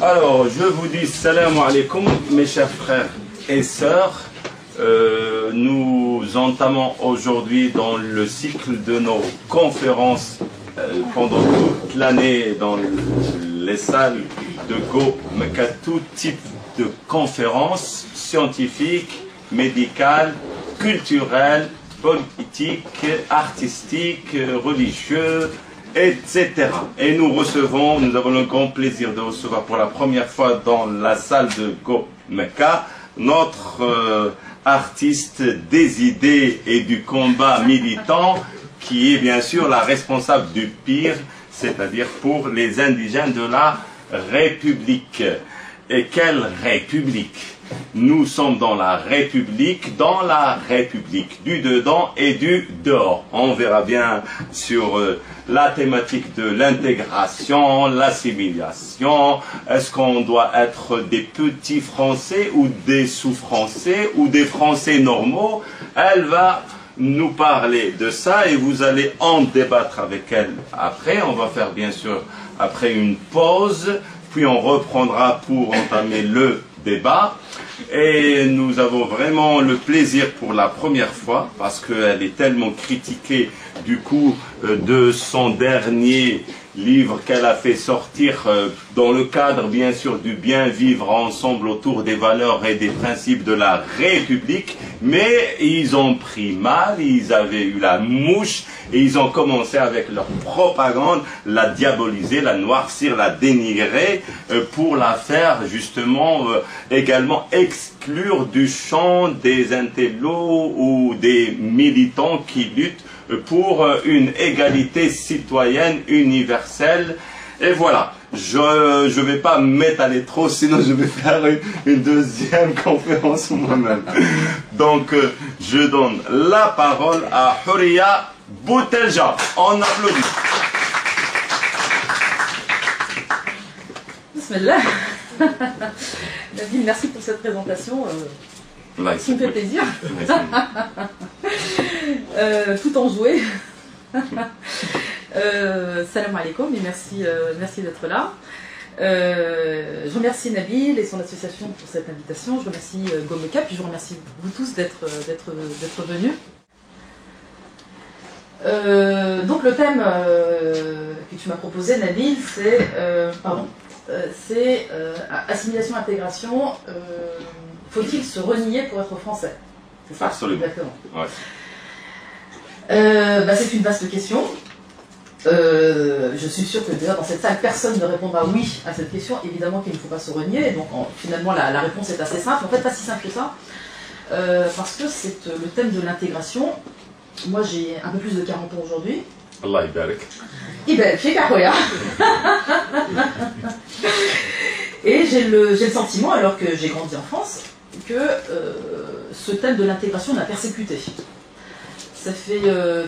Alors, je vous dis salam alaikum, mes chers frères et sœurs. Nous entamons aujourd'hui dans le cycle de nos conférences pendant toute l'année dans les salles de Go Mecca, tout type de conférences scientifiques, médicales, culturelles, politiques, artistiques, religieuses, etc. Et nous avons le grand plaisir de recevoir pour la première fois dans la salle de Go Mecca notre artiste des idées et du combat militant, qui est bien sûr la responsable du PIR, c'est-à-dire pour les indigènes de la République. Et quelle République? Nous sommes dans la République du dedans et du dehors. On verra bien sur la thématique de l'intégration, l'assimilation. Est-ce qu'on doit être des petits Français ou des sous-Français ou des Français normaux? Elle va nous parler de ça et vous allez en débattre avec elle après. On va faire bien sûr après une pause, puis on reprendra pour entamer le débat. Et nous avons vraiment le plaisir pour la première fois, parce qu'elle est tellement critiquée du coup de son dernier livre qu'elle a fait sortir dans le cadre bien sûr du bien vivre ensemble autour des valeurs et des principes de la République, mais ils ont pris mal, ils avaient eu la mouche et ils ont commencé avec leur propagande, la diaboliser, la noircir, la dénigrer pour la faire justement également exclure du champ des intellos ou des militants qui luttent pour une égalité citoyenne universelle. Et voilà, je ne vais pas m'étaler trop, sinon je vais faire une deuxième conférence moi-même. Donc, je donne la parole à Houria Boutelja. On applaudit. Bismillah. Nabil, merci pour cette présentation. Qui me fait plaisir. Tout en joué. Salam alaikum et merci d'être là. Je remercie Nabil et son association pour cette invitation. Je remercie Go Mecca, puis je vous remercie vous tous d'être venus. Donc le thème que tu m'as proposé, Nabil, c'est assimilation-intégration. Faut-il se renier pour être français? C'est ça? Absolument. Exactement. Ouais. C'est une vaste question. Je suis sûre que déjà dans cette salle, personne ne répondra oui à cette question. Évidemment qu'il ne faut pas se renier. Donc finalement, la réponse est assez simple. En fait, pas si simple que ça. Parce que c'est le thème de l'intégration. Moi, j'ai un peu plus de 40 ans aujourd'hui. Allah ibarak. Ibarak, chez Kahoya. Et j'ai le sentiment, alors que j'ai grandi en France, que ce thème de l'intégration m'a persécuté. Ça fait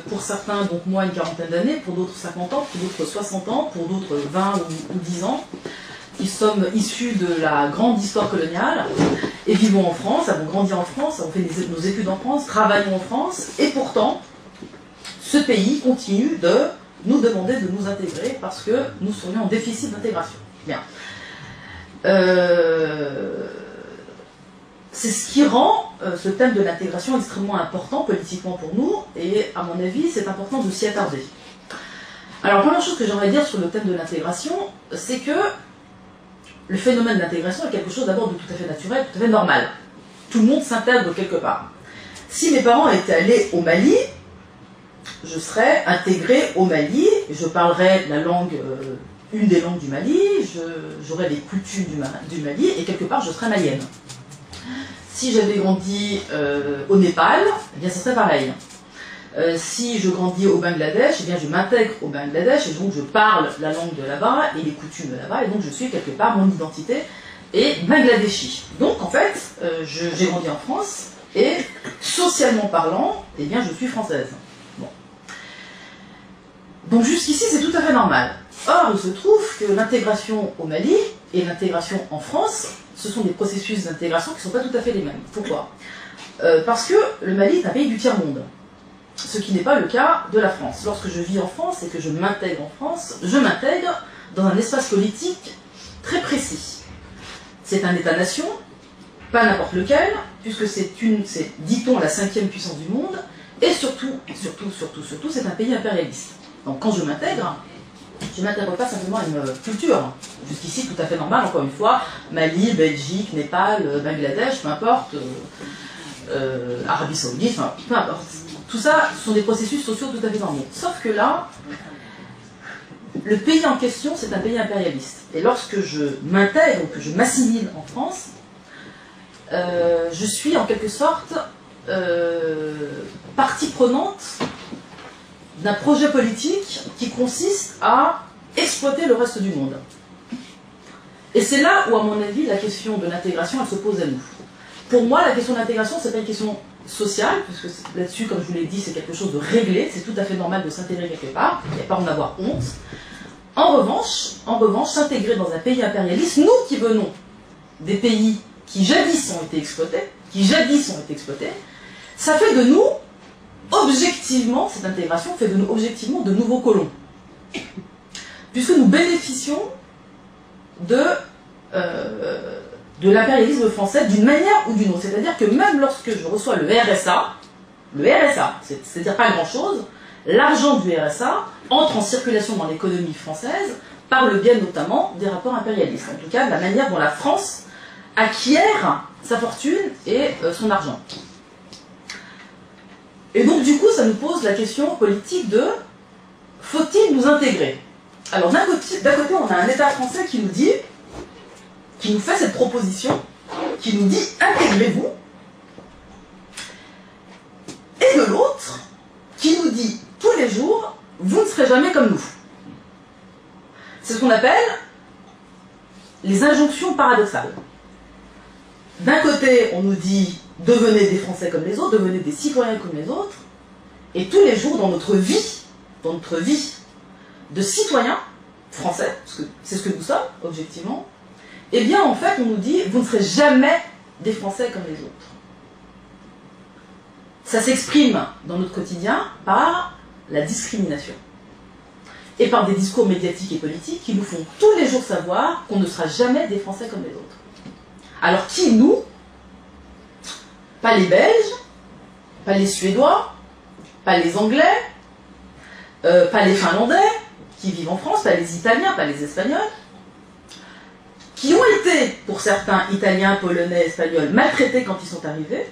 pour certains, donc moi, une quarantaine d'années, pour d'autres 50 ans, pour d'autres 60 ans, pour d'autres 20 ou 10 ans, qui sommes issus de la grande histoire coloniale et vivons en France, avons grandi en France, avons fait nos études en France, travaillons en France, et pourtant, ce pays continue de nous demander de nous intégrer parce que nous serions en déficit d'intégration. Bien. C'est ce qui rend ce thème de l'intégration extrêmement important politiquement pour nous, et à mon avis, c'est important de s'y attarder. Alors, la première chose que j'aimerais dire sur le thème de l'intégration, c'est que le phénomène d'intégration est quelque chose d'abord de tout à fait naturel, tout à fait normal. Tout le monde s'intègre quelque part. Si mes parents étaient allés au Mali, je serais intégrée au Mali, je parlerais la langue, une des langues du Mali, j'aurais les coutumes du Mali, et quelque part je serais malienne. Si j'avais grandi au Népal, eh bien ça serait pareil. Si je grandis au Bangladesh, eh bien je m'intègre au Bangladesh, et donc je parle la langue de là-bas et les coutumes de là-bas, et donc je suis quelque part, mon identité est bangladeshi. Donc en fait, j'ai grandi en France, et socialement parlant, eh bien je suis française. Bon. Donc jusqu'ici, c'est tout à fait normal. Or, il se trouve que l'intégration au Mali et l'intégration en France, ce sont des processus d'intégration qui ne sont pas tout à fait les mêmes. Pourquoi? Parce que le Mali est un pays du tiers-monde, ce qui n'est pas le cas de la France. Lorsque je vis en France et que je m'intègre en France, je m'intègre dans un espace politique très précis. C'est un État-nation, pas n'importe lequel, puisque c'est, dit-on, la 5e puissance du monde, et surtout, c'est un pays impérialiste. Donc quand je m'intègre pas simplement à une culture, jusqu'ici tout à fait normale, encore une fois, Mali, Belgique, Népal, Bangladesh, peu importe, Arabie Saoudite, enfin, peu importe. Tout ça, ce sont des processus sociaux tout à fait normaux. Sauf que là, le pays en question, c'est un pays impérialiste. Et lorsque je m'intègre ou que je m'assimile en France, je suis en quelque sorte partie prenante d'un projet politique qui consiste à exploiter le reste du monde. Et c'est là où, à mon avis, la question de l'intégration, elle se pose à nous. Pour moi, la question de l'intégration, c'est pas une question sociale, puisque là-dessus, comme je vous l'ai dit, c'est quelque chose de réglé, c'est tout à fait normal de s'intégrer quelque part, il n'y a pas à en avoir honte. En revanche, s'intégrer dans un pays impérialiste, nous qui venons des pays qui jadis ont été exploités, ça fait de nous, objectivement, cette intégration fait de nous objectivement de nouveaux colons. Puisque nous bénéficions de l'impérialisme français d'une manière ou d'une autre. C'est-à-dire que même lorsque je reçois le RSA, c'est-à-dire pas grand-chose, l'argent du RSA entre en circulation dans l'économie française par le biais notamment des rapports impérialistes. En tout cas, de la manière dont la France acquiert sa fortune et son argent. Et donc, du coup, ça nous pose la question politique de faut-il nous intégrer? Alors, d'un côté, on a un État français qui nous dit, qui nous fait cette proposition, qui nous dit intégrez-vous, et de l'autre, qui nous dit tous les jours vous ne serez jamais comme nous. C'est ce qu'on appelle les injonctions paradoxales. D'un côté, on nous dit devenez des Français comme les autres, devenez des citoyens comme les autres, et tous les jours dans notre vie de citoyens français, parce que c'est ce que nous sommes, objectivement, eh bien en fait on nous dit vous ne serez jamais des Français comme les autres. Ça s'exprime dans notre quotidien par la discrimination et par des discours médiatiques et politiques qui nous font tous les jours savoir qu'on ne sera jamais des Français comme les autres. Alors qui, nous? Pas les Belges, pas les Suédois, pas les Anglais, pas les Finlandais qui vivent en France, pas les Italiens, pas les Espagnols, qui ont été, pour certains, Italiens, Polonais, Espagnols, maltraités quand ils sont arrivés,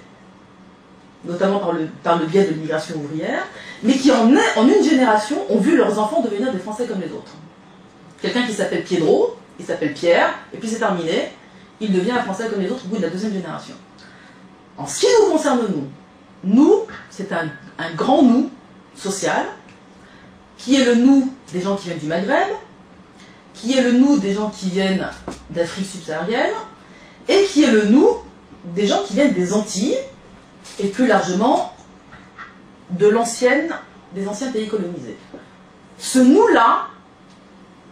notamment par le biais de l'immigration ouvrière, mais qui en une génération ont vu leurs enfants devenir des Français comme les autres. Quelqu'un qui s'appelle Piedro, il s'appelle Pierre, et puis c'est terminé, il devient un Français comme les autres au bout de la deuxième génération. En ce qui nous concerne, nous, c'est un grand nous social, qui est le nous des gens qui viennent du Maghreb, qui est le nous des gens qui viennent d'Afrique subsaharienne, et qui est le nous des gens qui viennent des Antilles, et plus largement des anciens pays colonisés. Ce nous-là,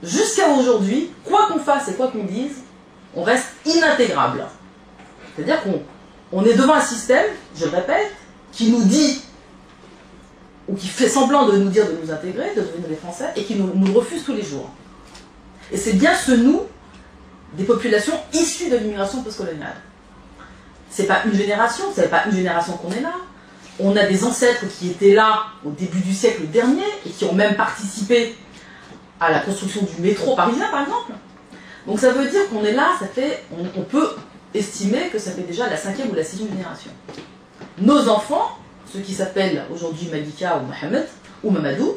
jusqu'à aujourd'hui, quoi qu'on fasse et quoi qu'on dise, on reste inintégrable. C'est-à-dire qu'on est devant un système, je le répète, qui nous dit, ou qui fait semblant de nous dire de nous intégrer, de devenir des Français, et qui nous refuse tous les jours. Et c'est bien ce nous des populations issues de l'immigration postcoloniale. C'est pas une génération, c'est pas une génération qu'on est là. On a des ancêtres qui étaient là au début du siècle dernier et qui ont même participé à la construction du métro parisien, par exemple. Donc ça veut dire qu'on est là, on peut estimer que ça fait déjà la 5e ou la 6e génération. Nos enfants, ceux qui s'appellent aujourd'hui Malika ou Mohamed ou Mamadou,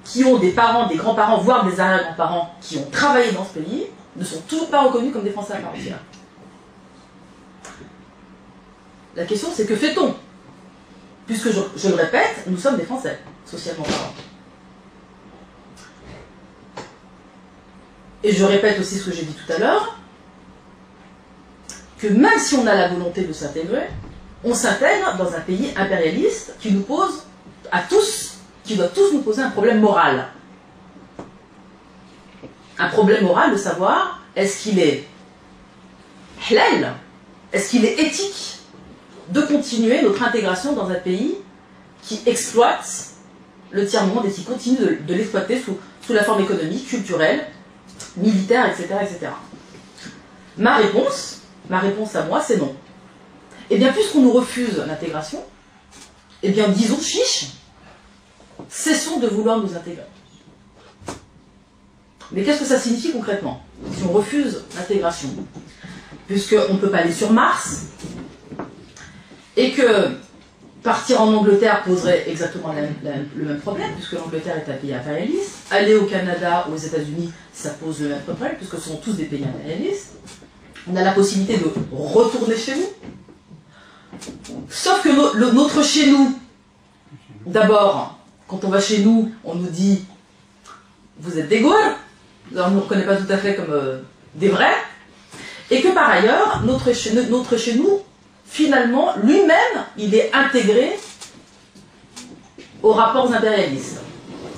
qui ont des parents, des grands-parents, voire des arrière-grands-parents qui ont travaillé dans ce pays, ne sont toujours pas reconnus comme des Français à part entière. La question, c'est que fait-on? Puisque, je le répète, nous sommes des Français, socialement parlant. Et je répète aussi ce que j'ai dit tout à l'heure, que même si on a la volonté de s'intégrer, on s'intègre dans un pays impérialiste qui nous pose à tous, qui doit tous nous poser un problème moral. Un problème moral de savoir, est-ce qu'il est halal, est-ce qu'il est éthique de continuer notre intégration dans un pays qui exploite le tiers-monde et qui continue de l'exploiter sous la forme économique, culturelle, militaire, etc., etc. Ma réponse à moi, c'est non. Eh bien, puisqu'on nous refuse l'intégration, eh bien, disons chiche, cessons de vouloir nous intégrer. Mais qu'est-ce que ça signifie concrètement, si on refuse l'intégration? Puisqu'on ne peut pas aller sur Mars, et que partir en Angleterre poserait exactement le même problème, puisque l'Angleterre est un pays impérialiste. Aller au Canada, aux États-Unis, ça pose le même problème, puisque ce sont tous des pays impérialistes. On a la possibilité de retourner chez nous. Sauf que notre chez nous, d'abord, quand on va chez nous, on nous dit « vous êtes des Gaules », alors on ne nous reconnaît pas tout à fait comme des vrais, et que par ailleurs, notre chez nous, finalement, lui-même, il est intégré aux rapports impérialistes.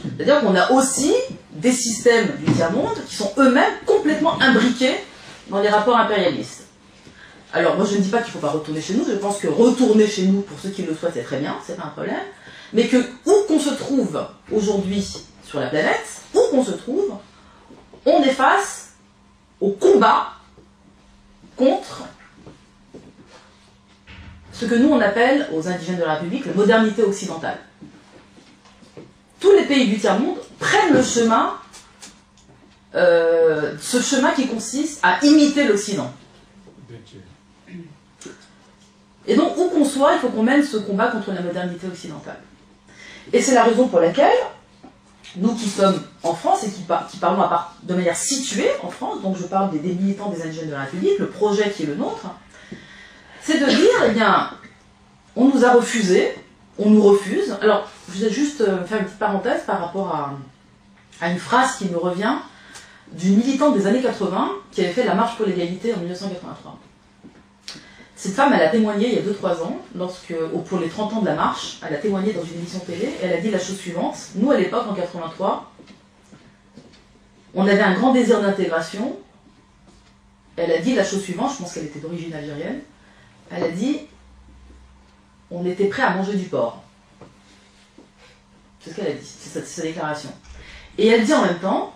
C'est-à-dire qu'on a aussi des systèmes du tiers-monde qui sont eux-mêmes complètement imbriqués dans les rapports impérialistes. Alors, moi, je ne dis pas qu'il ne faut pas retourner chez nous, je pense que retourner chez nous, pour ceux qui le souhaitent, c'est très bien, c'est pas un problème, mais que, où qu'on se trouve aujourd'hui sur la planète, où qu'on se trouve, on est face au combat contre ce que nous on appelle, aux indigènes de la République, la modernité occidentale. Tous les pays du tiers-monde prennent le chemin, ce chemin qui consiste à imiter l'Occident. Et donc, où qu'on soit, il faut qu'on mène ce combat contre la modernité occidentale. Et c'est la raison pour laquelle, nous qui sommes en France et qui parlons de manière située en France, donc je parle des militants des indigènes de la République, le projet qui est le nôtre, c'est de dire, eh bien, on nous a refusé, on nous refuse. Alors, je vais juste faire une petite parenthèse par rapport à une phrase qui me revient d'une militante des années 80 qui avait fait la marche pour l'égalité en 1983. Cette femme, elle a témoigné il y a 2-3 ans, pour les 30 ans de la marche, elle a témoigné dans une émission télé, et elle a dit la chose suivante. Nous, à l'époque, en 83, on avait un grand désir d'intégration. Elle a dit la chose suivante, je pense qu'elle était d'origine algérienne. Elle a dit, on était prêt à manger du porc. C'est ce qu'elle a dit, c'est sa déclaration. Et elle dit en même temps,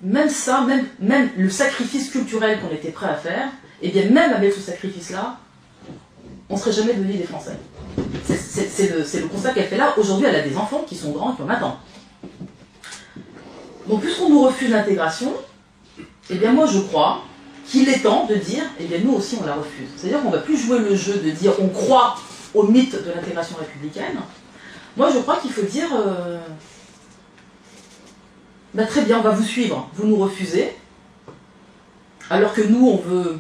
même ça, même le sacrifice culturel qu'on était prêt à faire, et bien même avec ce sacrifice-là, on ne serait jamais devenus des Français. C'est le constat qu'elle fait là. Aujourd'hui, elle a des enfants qui sont grands, qui ont 20 ans. Donc, puisqu'on nous refuse l'intégration, eh bien moi je crois qu'il est temps de dire, eh bien nous aussi on la refuse. C'est-à-dire qu'on ne va plus jouer le jeu de dire on croit au mythe de l'intégration républicaine. Moi je crois qu'il faut dire, bah, très bien, on va vous suivre, vous nous refusez, alors que nous on veut...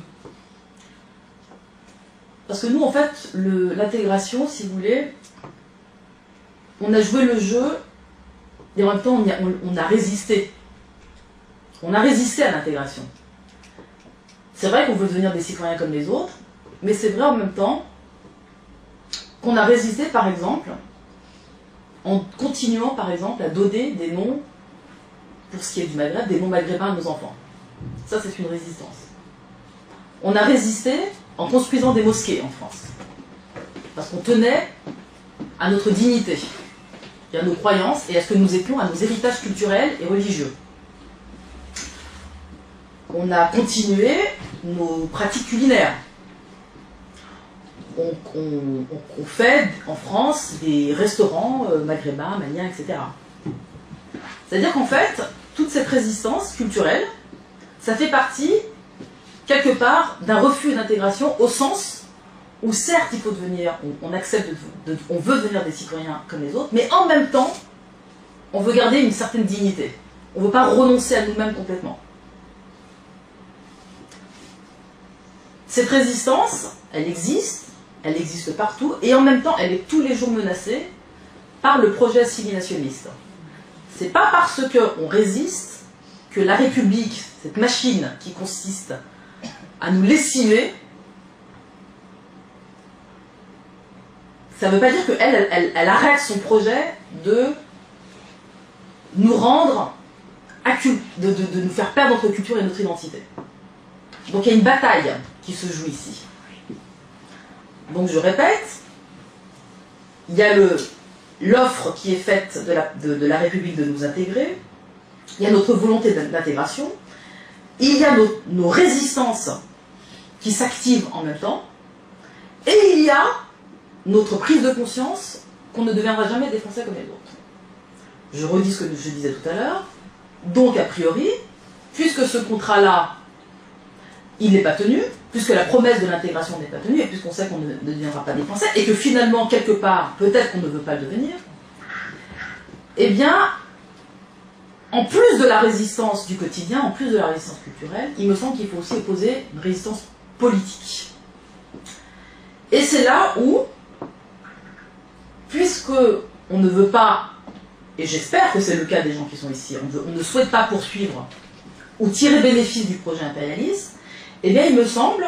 Parce que nous en fait, l'intégration, si vous voulez, on a joué le jeu et en même temps on a résisté. On a résisté à l'intégration. C'est vrai qu'on veut devenir des citoyens comme les autres, mais c'est vrai en même temps qu'on a résisté, par exemple, en continuant, par exemple, à donner des noms, pour ce qui est du Maghreb, des noms maghrébins à nos enfants. Ça, c'est une résistance. On a résisté en construisant des mosquées en France, parce qu'on tenait à notre dignité, et à nos croyances, et à ce que nous étions, à nos héritages culturels et religieux. On a continué nos pratiques culinaires. On fait en France des restaurants maghrébins, maliens, etc. C'est-à-dire qu'en fait, toute cette résistance culturelle, ça fait partie, quelque part, d'un refus d'intégration au sens où certes il faut devenir, on accepte, on veut devenir des citoyens comme les autres, mais en même temps, on veut garder une certaine dignité. On ne veut pas renoncer à nous-mêmes complètement. Cette résistance, elle existe partout, et en même temps, elle est tous les jours menacée par le projet assimilationniste. C'est pas parce qu'on résiste que la République, cette machine qui consiste à nous lessiver, ça ne veut pas dire qu'elle arrête son projet de nous rendre, de nous faire perdre notre culture et notre identité. Donc il y a une bataille qui se joue ici. Donc je répète, il y a l'offre qui est faite de la République de nous intégrer, il y a notre volonté d'intégration, il y a nos résistances qui s'activent en même temps. Et il y a notre prise de conscience qu'on ne deviendra jamais des Français comme les autres. Je redis ce que je disais tout à l'heure. Donc, a priori, puisque ce contrat-là, il n'est pas tenu, puisque la promesse de l'intégration n'est pas tenue, et puisqu'on sait qu'on ne deviendra pas des Français, et que finalement, quelque part, peut-être qu'on ne veut pas le devenir, eh bien, en plus de la résistance du quotidien, en plus de la résistance culturelle, il me semble qu'il faut aussi opposer une résistance politique. Et c'est là où, puisque on ne veut pas, et j'espère que c'est le cas des gens qui sont ici, on ne souhaite pas poursuivre ou tirer bénéfice du projet impérialiste, eh bien il me semble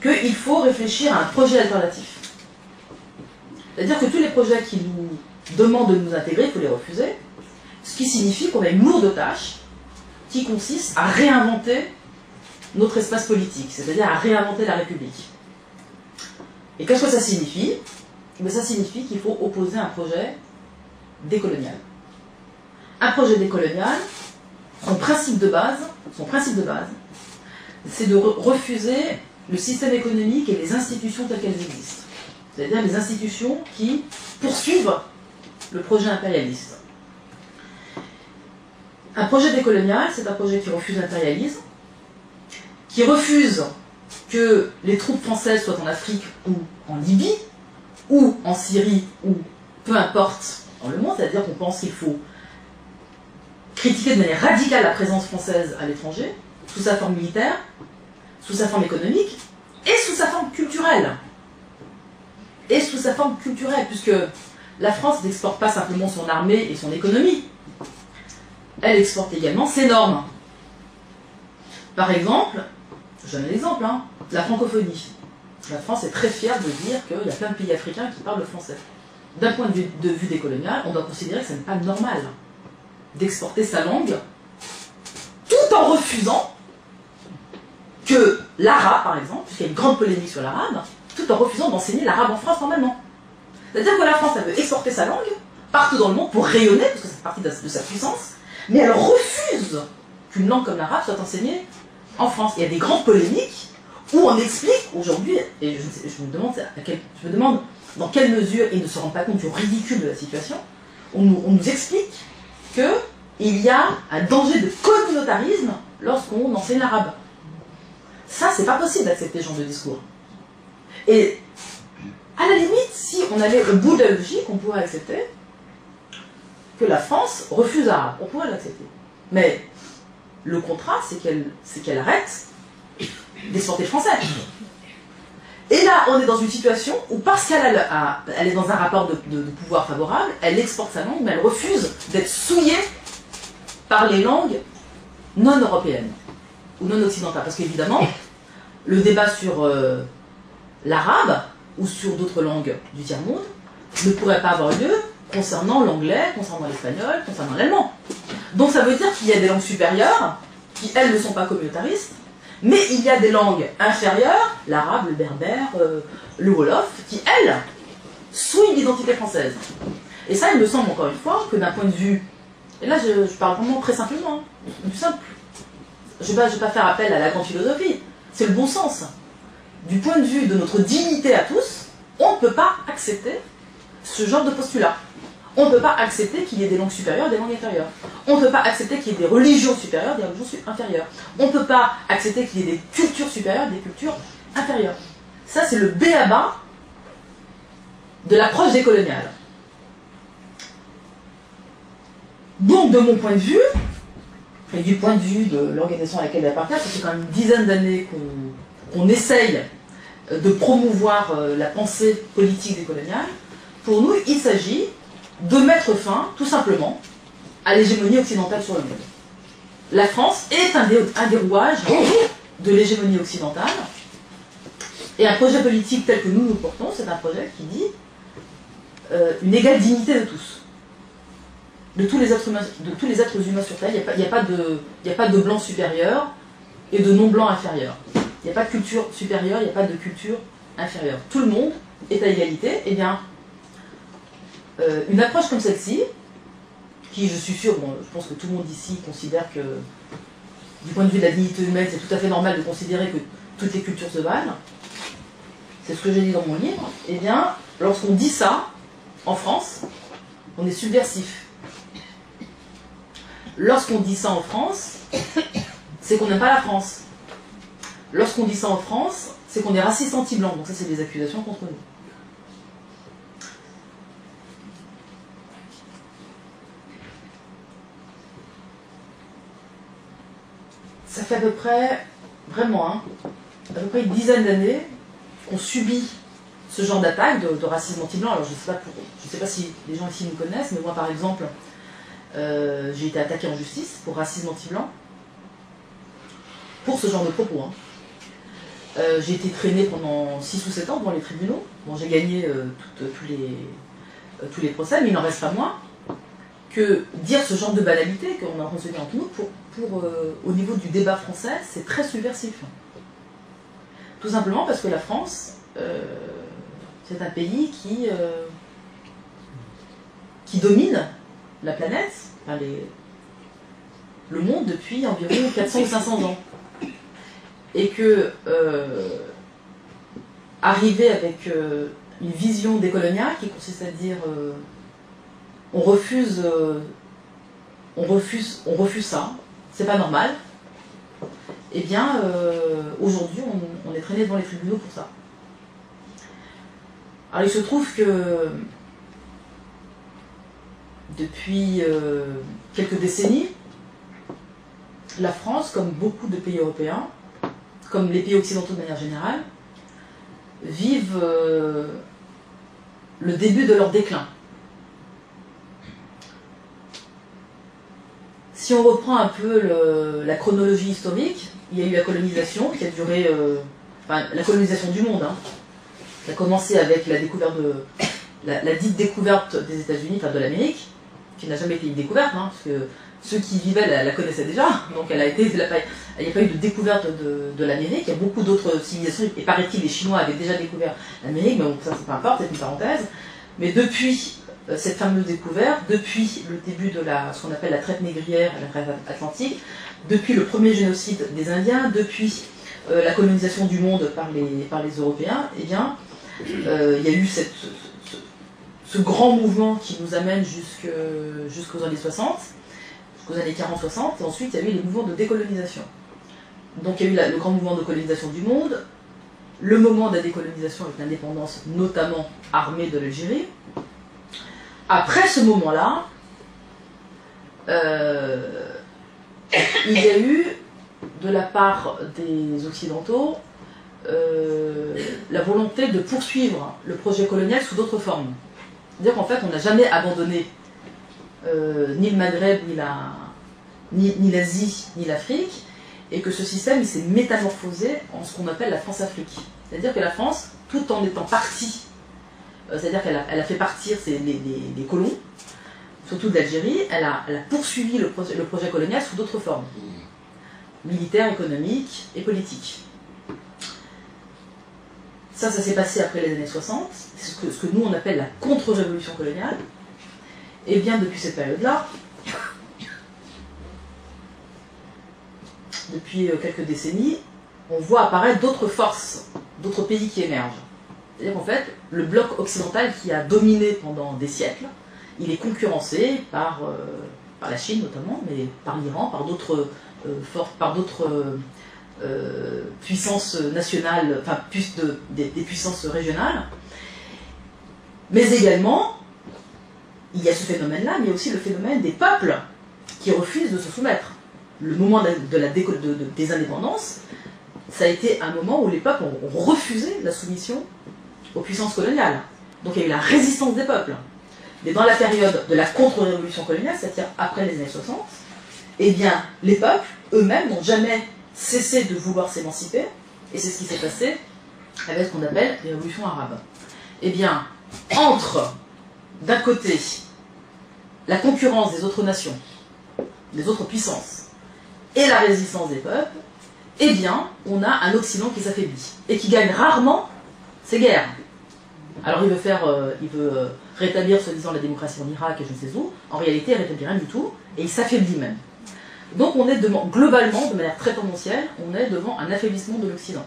qu'il faut réfléchir à un projet alternatif. C'est-à-dire que tous les projets qui nous demandent de nous intégrer, il faut les refuser, ce qui signifie qu'on a une lourde tâche qui consiste à réinventer notre espace politique, c'est-à-dire à réinventer la République. Et qu'est-ce que ça signifie? Ça signifie qu'il faut opposer un projet décolonial. Un projet décolonial, son principe de base, c'est de refuser le système économique et les institutions telles qu'elles existent. C'est-à-dire les institutions qui poursuivent le projet impérialiste. Un projet décolonial, c'est un projet qui refuse l'impérialisme, qui refuse que les troupes françaises soient en Afrique ou en Libye, ou en Syrie, ou peu importe dans le monde, c'est-à-dire qu'on pense qu'il faut critiquer de manière radicale la présence française à l'étranger, sous sa forme militaire, sous sa forme économique, et sous sa forme culturelle. Puisque la France n'exporte pas simplement son armée et son économie, elle exporte également ses normes. Par exemple, je donne un exemple, la francophonie. La France est très fière de dire qu'il y a plein de pays africains qui parlent le français. D'un point de vue décolonial, on doit considérer que ce n'est pas normal d'exporter sa langue tout en refusant que l'arabe, par exemple, puisqu'il y a une grande polémique sur l'arabe, tout en refusant d'enseigner l'arabe en France normalement. C'est-à-dire que la France, elle veut exporter sa langue partout dans le monde pour rayonner, parce que c'est partie de sa puissance, mais elle refuse qu'une langue comme l'arabe soit enseignée en France. Il y a des grandes polémiques où on explique aujourd'hui, et je me demande dans quelle mesure ils ne se rendent pas compte du ridicule de la situation, on nous explique qu'il y a un danger de communautarisme lorsqu'on enseigne l'arabe. Ça, c'est pas possible d'accepter ce genre de discours. Et à la limite, si on allait au bout de la logique, on pourrait accepter que la France refuse l'arabe. On pourrait l'accepter. Mais le contrat, c'est qu'elle arrête d'exporter le français. Et là, on est dans une situation où, parce qu'elle est dans un rapport de pouvoir favorable, elle exporte sa langue, mais elle refuse d'être souillée par les langues non européennes ou non occidentales. Parce qu'évidemment, le débat sur l'arabe ou sur d'autres langues du tiers-monde ne pourrait pas avoir lieu concernant l'anglais, concernant l'espagnol, concernant l'allemand. Donc ça veut dire qu'il y a des langues supérieures qui, elles, ne sont pas communautaristes, mais il y a des langues inférieures, l'arabe, le berbère, le wolof, qui, elles, souillent l'identité française. Et ça, il me semble, encore une fois, que d'un point de vue... Et là, je parle vraiment très simplement, du simple. Je ne vais pas faire appel à la grande philosophie, c'est le bon sens. Du point de vue de notre dignité à tous, on ne peut pas accepter ce genre de postulat. On ne peut pas accepter qu'il y ait des langues supérieures et des langues inférieures. On ne peut pas accepter qu'il y ait des religions supérieures et des religions inférieures. On ne peut pas accepter qu'il y ait des cultures supérieures et des cultures inférieures. Ça, c'est le b.a.-ba de l'approche décoloniale. Donc, de mon point de vue, et du point de vue de l'organisation à laquelle elle appartient, ça fait quand même une dizaine d'années qu'on essaye de promouvoir la pensée politique décoloniale. Pour nous, il s'agit de mettre fin, tout simplement, à l'hégémonie occidentale sur le monde. La France est un des rouages de l'hégémonie occidentale, et un projet politique tel que nous portons, c'est un projet qui dit une égale dignité de tous, de tous les êtres humains sur Terre. Il n'y a pas de blanc supérieur et de non-blanc inférieur. Il n'y a pas de culture supérieure, il n'y a pas de culture inférieure. Tout le monde est à égalité. Eh bien, une approche comme celle-ci, qui, je suis sûr, je pense que tout le monde ici considère que, du point de vue de la dignité humaine, c'est tout à fait normal de considérer que toutes les cultures se valent, c'est ce que j'ai dit dans mon livre, eh bien, lorsqu'on dit ça, en France, on est subversif. Lorsqu'on dit ça en France, c'est qu'on n'aime pas la France. Lorsqu'on dit ça en France, c'est qu'on est raciste anti-blanc. Donc ça, c'est des accusations contre nous. Ça fait à peu près, vraiment, hein, à peu près une dizaine d'années qu'on subit ce genre d'attaque de racisme anti-blanc. Alors je ne sais pas si les gens ici nous connaissent, mais moi par exemple, j'ai été attaquée en justice pour racisme anti-blanc, pour ce genre de propos. Hein. J'ai été traînée pendant 6 ou 7 ans devant les tribunaux. Bon, j'ai gagné tous les procès, mais il n'en reste pas moins que dire ce genre de banalité qu'on a reçu entre nous au niveau du débat français, c'est très subversif. Tout simplement parce que la France, c'est un pays qui domine la planète, enfin le monde depuis environ 400 ou 500 ans. Et que arriver avec une vision décoloniale qui consiste à dire on refuse ça, c'est pas normal, eh bien aujourd'hui on est traîné devant les tribunaux pour ça. Alors il se trouve que depuis quelques décennies, la France, comme beaucoup de pays européens, comme les pays occidentaux de manière générale, vivent le début de leur déclin. Si on reprend un peu la chronologie historique, il y a eu la colonisation qui a duré, enfin la colonisation du monde, hein, qui a commencé avec la découverte la dite découverte des États-Unis, enfin de l'Amérique, qui n'a jamais été une découverte, hein, parce que ceux qui y vivaient la connaissaient déjà, donc il n'y a pas eu de découverte de l'Amérique. Il y a beaucoup d'autres civilisations, et paraît-il les Chinois avaient déjà découvert l'Amérique, mais bon, ça c'est peu importe, c'est une parenthèse. Mais depuis cette fameuse découverte, depuis le début de ce qu'on appelle la traite négrière, la traite atlantique, depuis le premier génocide des Indiens, depuis la colonisation du monde par les Européens, eh bien, il y a eu ce grand mouvement qui nous amène jusqu'aux années 60, jusqu'aux années 40-60, et ensuite il y a eu les mouvements de décolonisation. Donc il y a eu le grand mouvement de colonisation du monde, le moment de la décolonisation avec l'indépendance notamment armée de l'Algérie. Après ce moment-là, il y a eu, de la part des Occidentaux, la volonté de poursuivre le projet colonial sous d'autres formes. C'est-à-dire qu'en fait, on n'a jamais abandonné ni le Maghreb, ni l'Asie, ni l'Afrique, et que ce système s'est métamorphosé en ce qu'on appelle la France-Afrique. C'est-à-dire que la France, tout en étant partie, c'est-à-dire qu'elle a fait partir les colons, surtout d'Algérie, elle a poursuivi le projet colonial sous d'autres formes, militaires, économiques et politiques. Ça s'est passé après les années 60, c'est ce que nous on appelle la contre-révolution coloniale. Et bien depuis cette période-là, depuis quelques décennies, on voit apparaître d'autres forces, d'autres pays qui émergent. C'est-à-dire qu'en fait, le bloc occidental qui a dominé pendant des siècles, il est concurrencé par la Chine notamment, mais par l'Iran, par d'autres puissances nationales, enfin des puissances régionales. Mais également, il y a ce phénomène-là, mais aussi le phénomène des peuples qui refusent de se soumettre. Le moment des indépendances, ça a été un moment où les peuples ont refusé la soumission aux puissances coloniales. Donc il y a eu la résistance des peuples. Mais dans la période de la contre-révolution coloniale, c'est-à-dire après les années 60, eh bien, les peuples eux-mêmes n'ont jamais cessé de vouloir s'émanciper, et c'est ce qui s'est passé avec ce qu'on appelle les révolutions arabes. Eh bien, entre, d'un côté, la concurrence des autres nations, des autres puissances, et la résistance des peuples, eh bien, on a un Occident qui s'affaiblit, et qui gagne rarement ses guerres. Alors il veut rétablir, soi-disant, la démocratie en Irak et je ne sais où, en réalité il ne rétablit rien du tout, et il s'affaiblit même. Donc on est devant, globalement, de manière très tendancielle, on est devant un affaiblissement de l'Occident.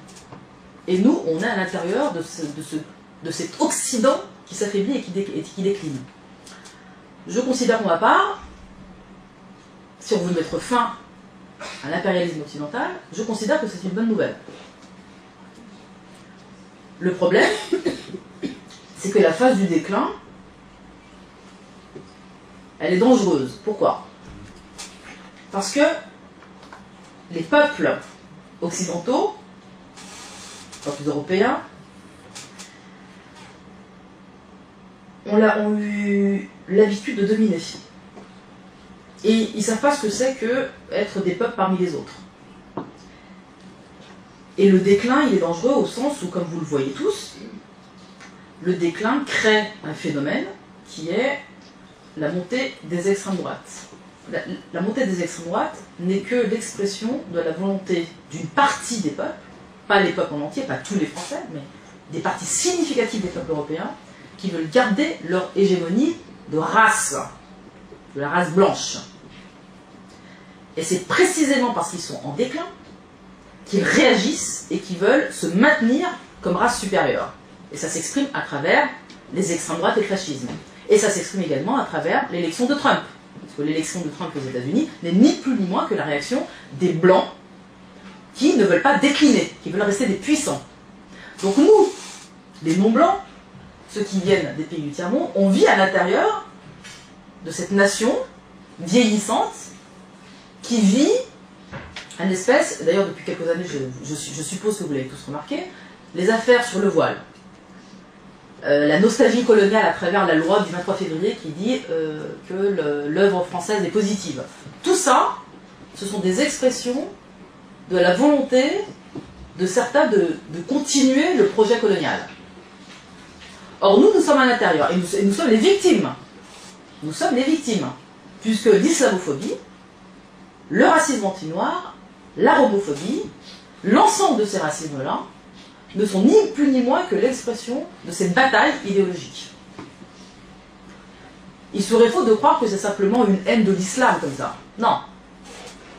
Et nous, on est à l'intérieur de cet Occident qui s'affaiblit et qui décline. Je considère pour ma part, si on veut mettre fin à l'impérialisme occidental, je considère que c'est une bonne nouvelle. Le problème, c'est que la phase du déclin, elle est dangereuse. Pourquoi ? Parce que les peuples occidentaux, les peuples européens, ont eu l'habitude de dominer. Et ils ne savent pas ce que c'est que être des peuples parmi les autres. Et le déclin, il est dangereux au sens où, comme vous le voyez tous, le déclin crée un phénomène qui est la montée des extrêmes droites. La montée des extrêmes droites n'est que l'expression de la volonté d'une partie des peuples, pas les peuples en entier, pas tous les Français, mais des parties significatives des peuples européens, qui veulent garder leur hégémonie de race, de la race blanche. Et c'est précisément parce qu'ils sont en déclin qu'ils réagissent et qu'ils veulent se maintenir comme race supérieure. Et ça s'exprime à travers les extrêmes droites et le fascisme. Et ça s'exprime également à travers l'élection de Trump. Parce que l'élection de Trump aux États-Unis n'est ni plus ni moins que la réaction des Blancs qui ne veulent pas décliner, qui veulent rester des puissants. Donc nous, les non-blancs, ceux qui viennent des pays du tiers-monde, on vit à l'intérieur de cette nation vieillissante qui vit une espèce, d'ailleurs depuis quelques années, je suppose que vous l'avez tous remarqué, les affaires sur le voile. La nostalgie coloniale à travers la loi du 23 février qui dit que l'œuvre française est positive. Tout ça, ce sont des expressions de la volonté de certains de continuer le projet colonial. Or nous sommes à l'intérieur et nous sommes les victimes. Nous sommes les victimes, puisque l'islamophobie, le racisme anti-noir, la homophobie, l'ensemble de ces racismes-là, ne sont ni plus ni moins que l'expression de cette bataille idéologique. Il serait faux de croire que c'est simplement une haine de l'islam comme ça. Non.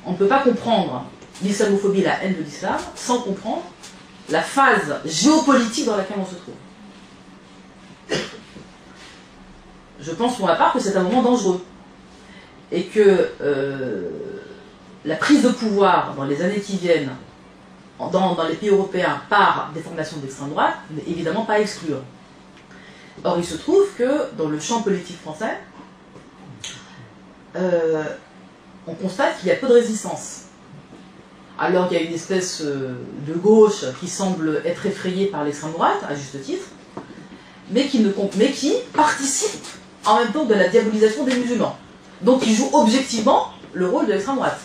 On ne peut pas comprendre l'islamophobie, la haine de l'islam, sans comprendre la phase géopolitique dans laquelle on se trouve. Je pense pour ma part que c'est un moment dangereux. Et que la prise de pouvoir dans les années qui viennent dans les pays européens par des formations d'extrême droite n'est évidemment pas à exclure. Or, il se trouve que dans le champ politique français, on constate qu'il y a peu de résistance. Alors qu'il y a une espèce de gauche qui semble être effrayée par l'extrême droite, à juste titre, mais qui participe en même temps de la diabolisation des musulmans. Donc qui joue objectivement le rôle de l'extrême droite.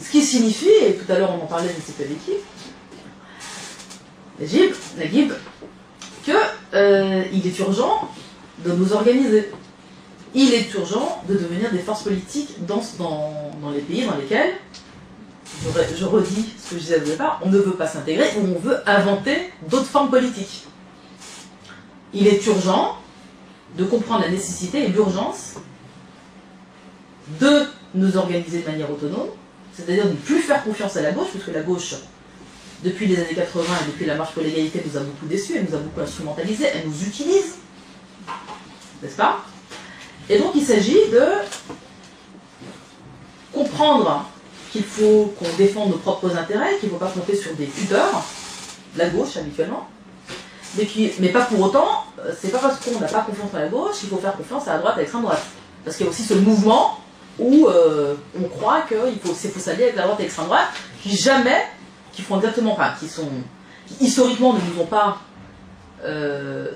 Ce qui signifie, et tout à l'heure on en parlait, je ne sais pas avec qui, Naguib, qu'il est urgent de nous organiser. Il est urgent de devenir des forces politiques dans les pays dans lesquels, je redis ce que je disais au départ, on ne veut pas s'intégrer ou on veut inventer d'autres formes politiques. Il est urgent de comprendre la nécessité et l'urgence de nous organiser de manière autonome, c'est-à-dire de ne plus faire confiance à la gauche, puisque la gauche, depuis les années 80 et depuis la marche pour l'égalité, nous a beaucoup déçus, elle nous a beaucoup instrumentalisés, elle nous utilise, n'est-ce pas? Et donc il s'agit de comprendre qu'il faut qu'on défende nos propres intérêts, qu'il ne faut pas compter sur des tuteurs, de la gauche habituellement, mais pas pour autant, c'est pas parce qu'on n'a pas confiance à la gauche qu'il faut faire confiance à la droite, à l'extrême droite. Parce qu'il y a aussi ce mouvement où on croit qu'il faut s'allier avec la droite et l'extrême droite, qui font exactement pas, qui historiquement ne nous ont pas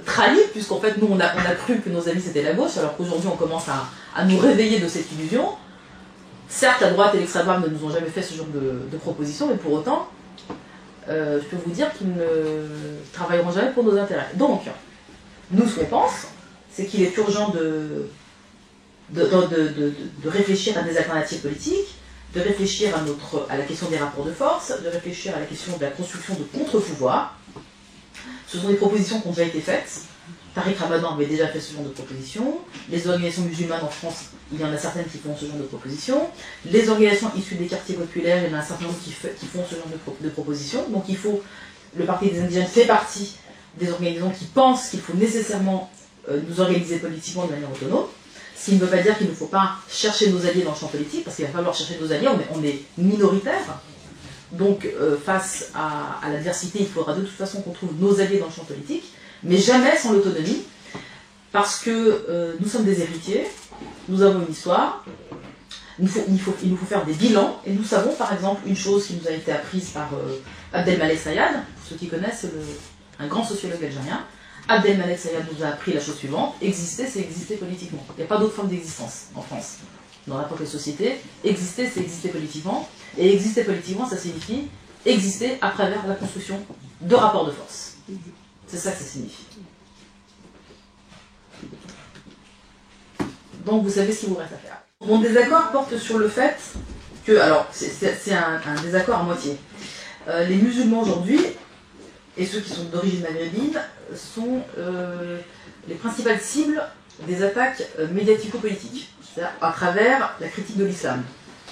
trahis, puisqu'en fait nous on a cru que nos amis c'était la gauche, alors qu'aujourd'hui on commence à nous réveiller de cette illusion. Certes, la droite et l'extrême droite ne nous ont jamais fait ce genre de propositions, mais pour autant, je peux vous dire qu'ils ne travailleront jamais pour nos intérêts. Donc, nous, ce qu'on pense, c'est qu'il est urgent de réfléchir à des alternatives politiques, de réfléchir à la question des rapports de force, de réfléchir à la question de la construction de contre-pouvoirs. Ce sont des propositions qui ont déjà été faites. Tariq Ramadan avait déjà fait ce genre de proposition. Les organisations musulmanes en France, il y en a certaines qui font ce genre de proposition. Les organisations issues des quartiers populaires, il y en a un certain nombre qui font ce genre de proposition. Donc le Parti des indigènes fait partie des organisations qui pensent qu'il faut nécessairement nous organiser politiquement de manière autonome. Ce qui ne veut pas dire qu'il ne faut pas chercher nos alliés dans le champ politique, parce qu'il va falloir chercher nos alliés, on est minoritaire. Donc face à l'adversité, il faudra de toute façon qu'on trouve nos alliés dans le champ politique, mais jamais sans l'autonomie, parce que nous sommes des héritiers, nous avons une histoire, il nous faut faire des bilans, et nous savons par exemple une chose qui nous a été apprise par Abdelmalek Sayad, pour ceux qui connaissent, un grand sociologue algérien. Abdelmalek Sayad nous a appris la chose suivante: exister, c'est exister politiquement. Il n'y a pas d'autre forme d'existence en France. Dans n'importe quelle société, exister, c'est exister politiquement. Et exister politiquement, ça signifie exister à travers la construction de rapports de force. C'est ça que ça signifie. Donc vous savez ce qu'il vous reste à faire. Mon désaccord porte sur le fait que, alors c'est un désaccord à moitié. Les musulmans aujourd'hui, et ceux qui sont d'origine maghrébine, sont les principales cibles des attaques médiatico-politiques, c'est-à-dire à travers la critique de l'islam,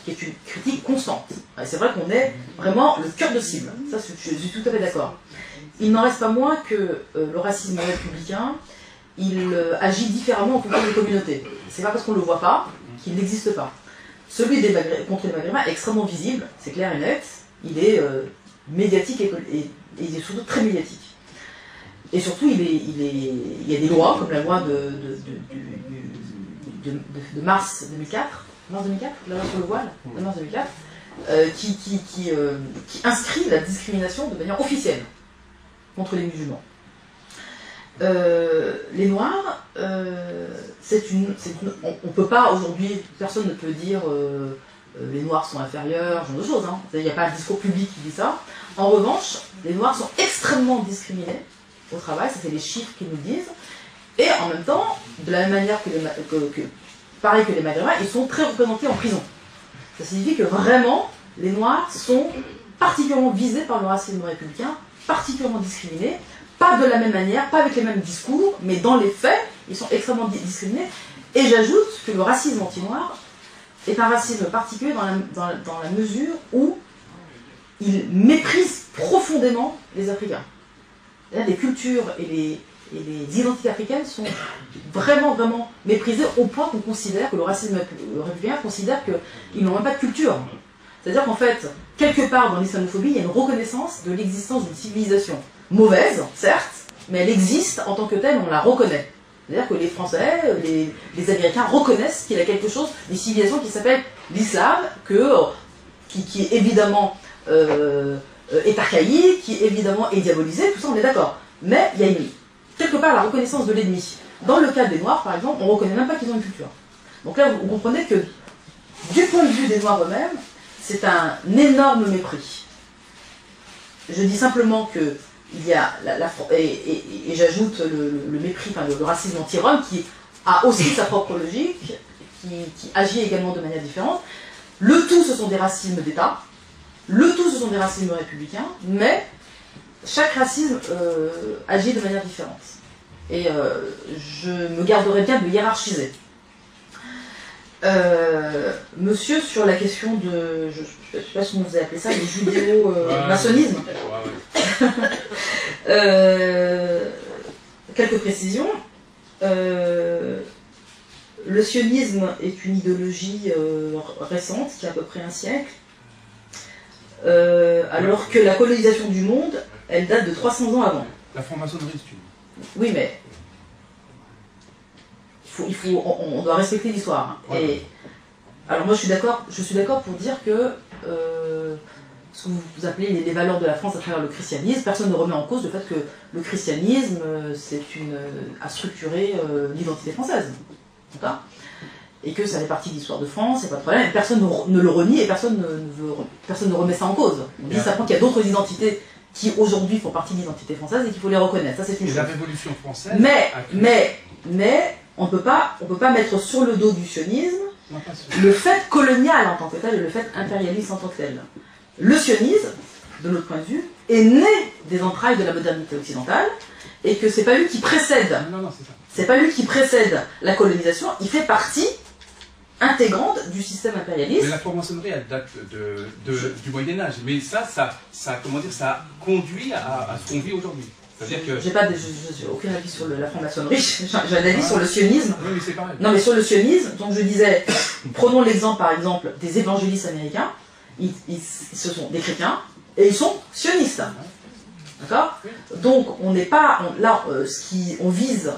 qui est une critique constante. Et c'est vrai qu'on est vraiment le cœur de cible, ça je suis tout à fait d'accord. Il n'en reste pas moins que le racisme républicain, il agit différemment en fonction des communautés. C'est pas parce qu'on ne le voit pas qu'il n'existe pas. Celui contre les Maghrébins est extrêmement visible, c'est clair et net, il est médiatique et il est surtout très médiatique. Et surtout, il y a des lois, comme la loi de mars 2004, la loi sur le voile, de mars 2004, qui inscrit la discrimination de manière officielle contre les musulmans. Les Noirs, on peut pas aujourd'hui, personne ne peut dire les Noirs sont inférieurs, ce genre de choses. Hein. Il n'y a pas un discours public qui dit ça. En revanche, les Noirs sont extrêmement discriminés au travail, ça c'est les chiffres qui nous le disent. Et en même temps, de la même manière pareil que les Maghrébins, ils sont très représentés en prison. Ça signifie que vraiment, les Noirs sont particulièrement visés par le racisme républicain, particulièrement discriminés, pas de la même manière, pas avec les mêmes discours, mais dans les faits, ils sont extrêmement discriminés. Et j'ajoute que le racisme anti-noir est un racisme particulier dans la mesure où il méprise profondément les Africains. Les cultures et les identités africaines sont vraiment, vraiment méprisées au point qu'on considère que le racisme républicain considère qu'ils n'ont même pas de culture. C'est-à-dire qu'en fait, quelque part dans l'islamophobie, il y a une reconnaissance de l'existence d'une civilisation mauvaise, certes, mais elle existe en tant que telle, on la reconnaît. C'est-à-dire que les Français, les Américains reconnaissent qu'il y a quelque chose, une civilisation qui s'appelle l'islam, qui est évidemment est archaïque, qui évidemment est diabolisé, tout ça on est d'accord. Mais il y a quelque part la reconnaissance de l'ennemi. Dans le cas des Noirs, par exemple, on ne reconnaît même pas qu'ils ont une culture. Donc là, vous comprenez que, du point de vue des Noirs eux-mêmes, c'est un énorme mépris. Je dis simplement que il y a et j'ajoute le mépris, enfin le racisme anti-Rome, qui a aussi sa propre logique, qui agit également de manière différente. Le tout, ce sont des racismes d'État. Le tout, ce sont des racismes républicains, mais chaque racisme agit de manière différente. Et je me garderai bien de hiérarchiser. Monsieur, sur la question de, je ne sais pas si vous avez appelé ça, le judéo-maçonnisme. Quelques précisions. Le sionisme est une idéologie récente, qui a à peu près un siècle, alors que la colonisation du monde, elle date de 300 ans avant. La franc-maçonnerie, c'est une... Oui, mais on doit respecter l'histoire. Hein. Ouais. Alors moi, je suis d'accord pour dire que ce que vous appelez les valeurs de la France à travers le christianisme, personne ne remet en cause le fait que le christianisme a structuré l'identité française. D'accord ? Et que ça fait partie de l'histoire de France, il n'y a pas de problème, et personne ne le renie et personne ne remet ça en cause. On dit simplement qu'il y a d'autres identités qui aujourd'hui font partie de l'identité française et qu'il faut les reconnaître. Ça, c'est une chose. La Révolution française. Mais on ne peut pas mettre sur le dos du sionisme le fait colonial en tant que tel et le fait impérialiste en tant que tel. Le sionisme, de notre point de vue, est né des entrailles de la modernité occidentale et que c'est pas lui qui précède. Non, c'est ça. C'est pas lui qui précède la colonisation, il fait partie intégrante du système impérialiste. Mais la franc-maçonnerie, elle date du Moyen-Âge. Mais comment dire, ça conduit à ce qu'on vit aujourd'hui. C'est-à-dire que... J'ai aucun avis sur la franc-maçonnerie, j'ai un avis sur le sionisme. Oui, mais c'est pareil. Non, mais sur le sionisme, donc je disais, prenons l'exemple par exemple des évangélistes américains, ce sont des chrétiens, et ils sont sionistes. D'accord? Donc on n'est pas, on vise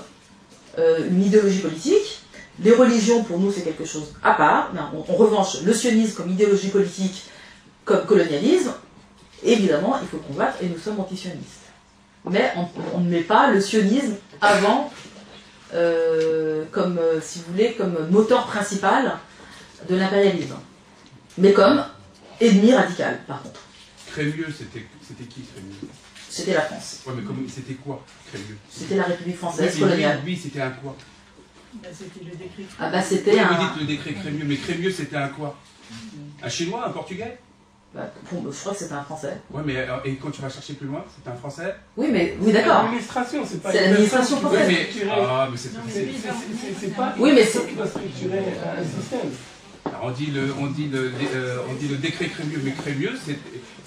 une idéologie politique. Les religions, pour nous, c'est quelque chose à part. En revanche, le sionisme comme idéologie politique, comme colonialisme, évidemment, il faut le combattre, et nous sommes anti-sionistes. Mais on ne met pas le sionisme avant, comme, si vous voulez, comme moteur principal de l'impérialisme. Mais comme ennemi radical, par contre. Crémieux, c'était qui, Crémieux? C'était la France. Ouais, mais c'était quoi, Crémieux? C'était la République française oui, coloniale. Oui, c'était un quoi? C'était le décret. Ah bah c'était un... Vous dites le décret Crémieux, mais Crémieux, c'était un quoi? Un Chinois, un Portugais? Je crois que c'était un Français. Ouais, mais et quand tu vas chercher plus loin, c'est un Français? Oui, mais oui, d'accord. L'administration, c'est pas. C'est l'administration française. Oui, mais c'est pas. Oui, mais qui va structurer un système. On dit le décret Crémieux, mais Crémieux,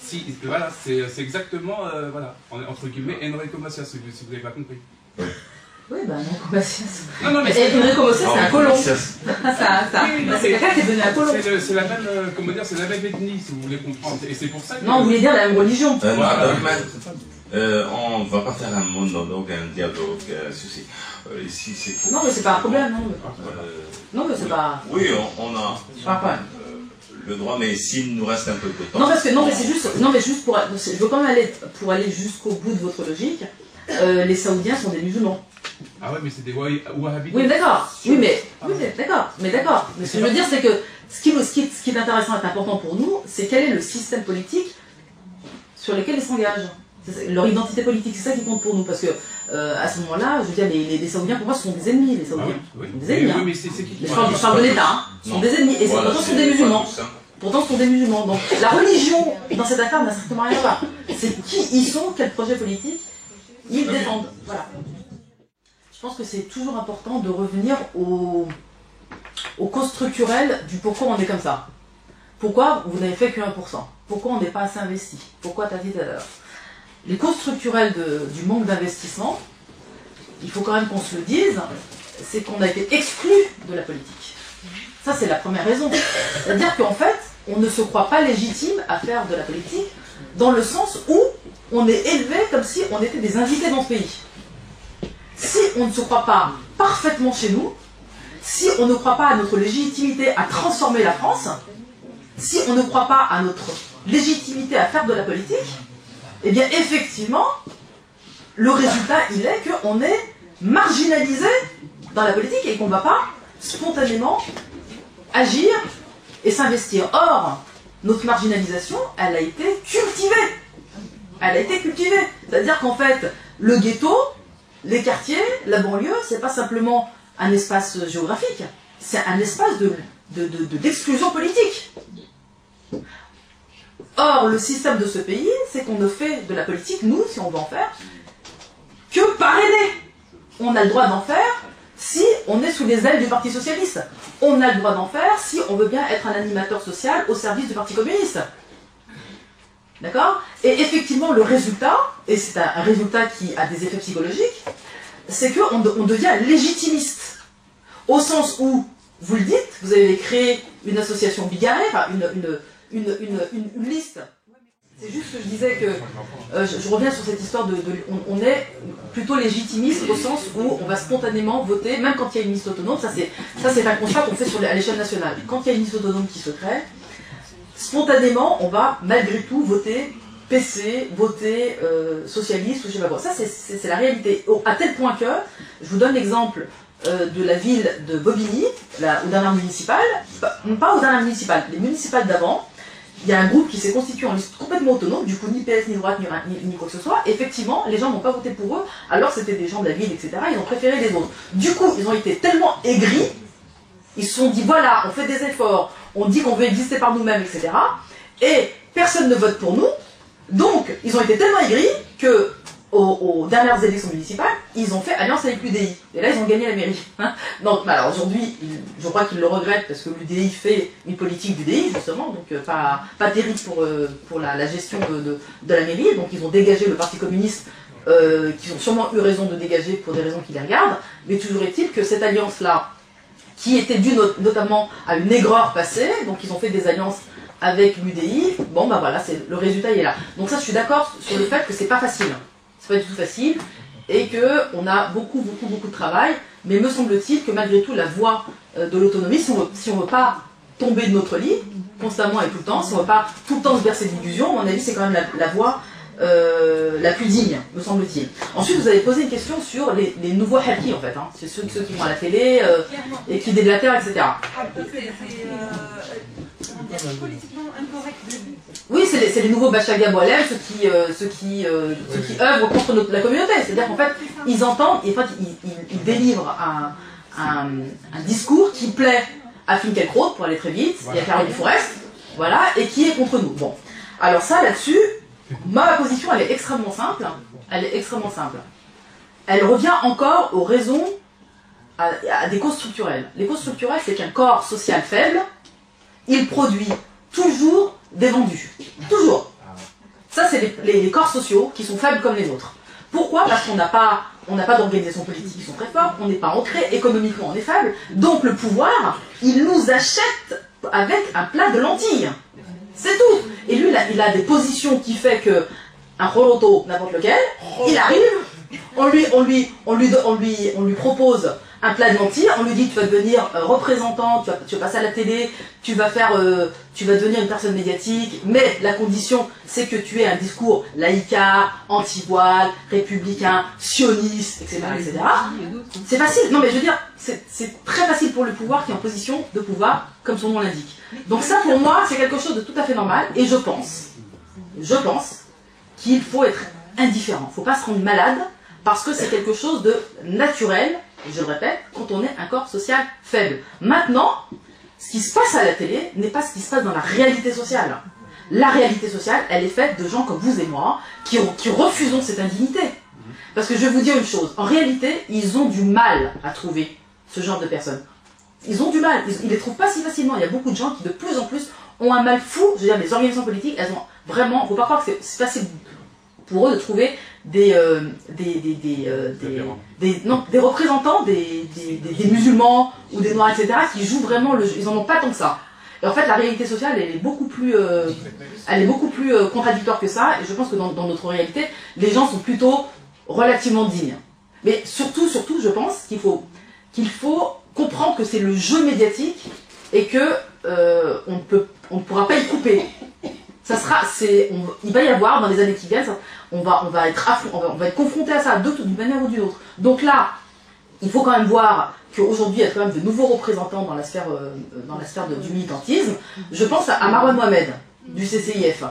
c'est exactement, voilà, entre guillemets, Enrico Macias, si vous n'avez pas compris. Oui, bah Enrico Macias. Non, mais Enrico Macias, c'est un colon. C'est quelqu'un qui est devenu un colon. C'est la même, comment dire, c'est la même ethnie, si vous voulez comprendre. Et c'est pour ça que... Non, vous voulez dire la même religion. On va pas faire un monologue, un dialogue, ceci. Ici, c'est... Non, mais c'est pas un problème, non. Non, mais c'est pas... Oui, on a pas un problème. le droit, mais s'il nous reste un peu de temps... Non, mais c'est juste pour... Je veux quand même aller jusqu'au bout de votre logique. Les Saoudiens sont des musulmans. Ah ouais, mais c'est des wahhabites. Oui, d'accord. Oui, mais d'accord. Mais ce que je veux dire, c'est que ce qui est intéressant et important pour nous, c'est quel est le système politique sur lequel ils s'engagent. Leur identité politique, c'est ça qui compte pour nous. Parce que à ce moment-là, je veux dire, les Saoudiens, pour moi, ce sont des ennemis, les Saoudiens. Ah oui, Des ennemis. Oui, mais c'est qui Je parle de l'État, ce sont des ennemis. Et Voilà, pourtant, ce sont des musulmans. Pourtant, ce sont des musulmans. Donc, la religion, dans cette affaire, n'a strictement rien à voir. C'est qui ils sont, quel projet politique ils défendent. Voilà. Je pense que c'est toujours important de revenir aux causes structurelles du pourquoi on est comme ça. Pourquoi vous n'avez fait que 1%? Pourquoi on n'est pas assez investi? Pourquoi t'as dit tout à l'heure? Les causes structurelles du manque d'investissement, il faut quand même qu'on se le dise, c'est qu'on a été exclu de la politique. Ça, c'est la première raison. C'est-à-dire qu'en fait, on ne se croit pas légitime à faire de la politique dans le sens où on est élevé comme si on était des invités dans ce pays. Si on ne se croit pas parfaitement chez nous, si on ne croit pas à notre légitimité à transformer la France, si on ne croit pas à notre légitimité à faire de la politique, eh bien effectivement, le résultat il est qu'on est marginalisé dans la politique et qu'on ne va pas spontanément agir et s'investir. Or, notre marginalisation, elle a été cultivée. Elle a été cultivée. C'est-à-dire qu'en fait, le ghetto, les quartiers, la banlieue, c'est pas simplement un espace géographique, c'est un espace d'exclusion politique. Or, le système de ce pays, c'est qu'on ne fait de la politique, nous, si on veut en faire, que parrainer. On a le droit d'en faire si on est sous les ailes du Parti Socialiste. On a le droit d'en faire si on veut bien être un animateur social au service du Parti Communiste. D'accord? Et effectivement, le résultat, et c'est un résultat qui a des effets psychologiques, c'est qu'on devient légitimiste. Au sens où, vous le dites, vous avez créé une association bigarrée, enfin une liste. C'est juste que je disais que, je reviens sur cette histoire on est plutôt légitimiste au sens où on va spontanément voter, même quand il y a une liste autonome, ça c'est un constat qu'on fait à l'échelle nationale. Quand il y a une liste autonome qui se crée, spontanément, on va malgré tout voter PC, voter socialiste ou je sais pas quoi. Ça, c'est la réalité. À tel point que, je vous donne l'exemple de la ville de Bobigny, aux dernières municipales, pas aux dernières municipales, les municipales d'avant, il y a un groupe qui s'est constitué en liste complètement autonome, du coup ni PS, ni droite, ni quoi que ce soit. Effectivement, les gens n'ont pas voté pour eux, alors c'était des gens de la ville, etc. Ils ont préféré les autres. Du coup, ils ont été tellement aigris, ils se sont dit, voilà, on fait des efforts, on dit qu'on veut exister par nous-mêmes, etc. Et personne ne vote pour nous. Donc, ils ont été tellement aigris que aux dernières élections municipales, ils ont fait alliance avec l'UDI. Et là, ils ont gagné la mairie. Donc, alors aujourd'hui, je crois qu'ils le regrettent parce que l'UDI fait une politique d'UDI, justement, donc pas terrible pour la gestion de la mairie. Donc, ils ont dégagé le Parti communiste, qu'ils ont sûrement eu raison de dégager pour des raisons qui les regardent. Mais toujours est-il que cette alliance-là, qui était due notamment à une aigreur passée, donc ils ont fait des alliances avec l'UDI, bon, bah voilà, le résultat il est là. Donc ça, je suis d'accord sur le fait que c'est pas facile. C'est pas du tout facile, et qu'on a beaucoup de travail, mais me semble-t-il que malgré tout, la voie de l'autonomie, si on veut pas tomber de notre lit, constamment et tout le temps, si on veut pas tout le temps se bercer d'illusions, à mon avis, c'est quand même la voie la plus digne, me semble-t-il. Ensuite, vous avez posé une question sur les nouveaux hackis, en fait. Hein. C'est ceux qui vont à la télé et qui déblatèrent, etc. Politiquement incorrect. Oui, c'est les nouveaux Bachaga Boalem, ceux qui œuvrent contre la communauté. C'est-à-dire qu'en fait, ils entendent, et en fait, ils délivrent un discours qui plaît à Finkielkraut, pour aller très vite, et à Caroline Forest, voilà, et qui est contre nous. Bon. Alors ça, là-dessus, ma position, elle est extrêmement simple. Elle est extrêmement simple. Elle revient encore aux raisons, à des causes structurelles. Les causes structurelles, c'est qu'un corps social faible, il produit toujours des vendus. Toujours. Ça, c'est les corps sociaux qui sont faibles comme les autres. Pourquoi? Parce qu'on n'a pas d'organisation politique qui sont très fortes, on n'est pas ancré, économiquement on est faible, donc le pouvoir, il nous achète avec un plat de lentilles. C'est tout. Et lui, il a des positions qui fait que un Roloto, n'importe lequel, il arrive, on lui propose un plat de lentilles, on lui dit tu vas devenir représentant, tu vas passer à la télé, tu vas devenir une personne médiatique, mais la condition c'est que tu aies un discours laïcard, anti-voile, républicain, sioniste, etc. etc. C'est facile, non mais je veux dire, c'est très facile pour le pouvoir qui est en position de pouvoir, comme son nom l'indique. Donc ça pour moi c'est quelque chose de tout à fait normal, et je pense qu'il faut être indifférent, il ne faut pas se rendre malade, parce que c'est quelque chose de naturel, je le répète, quand on est un corps social faible. Maintenant, ce qui se passe à la télé n'est pas ce qui se passe dans la réalité sociale. La réalité sociale, elle est faite de gens comme vous et moi, qui refusons cette indignité. Parce que je vais vous dire une chose, en réalité, ils ont du mal à trouver ce genre de personnes. Ils ont du mal, ils les trouvent pas si facilement. Il y a beaucoup de gens qui de plus en plus ont un mal fou. Je veux dire, les organisations politiques, elles ont vraiment, faut pas croire que c'est facile pour eux de trouver des représentants des musulmans ou des noirs, etc., qui jouent vraiment le jeu. Ils en ont pas tant que ça. Et en fait, la réalité sociale, elle est beaucoup plus contradictoire que ça, et je pense que dans notre réalité, les gens sont plutôt relativement dignes. Mais surtout, je pense qu'il faut comprendre que c'est le jeu médiatique, et que on ne pourra pas y couper. Il va y avoir, dans les années qui viennent, on va être confronté à ça d'une manière ou d'une autre. Donc là, il faut quand même voir qu'aujourd'hui, il y a quand même de nouveaux représentants dans la sphère du militantisme. Je pense à Marwan Mohamed, du CCIF.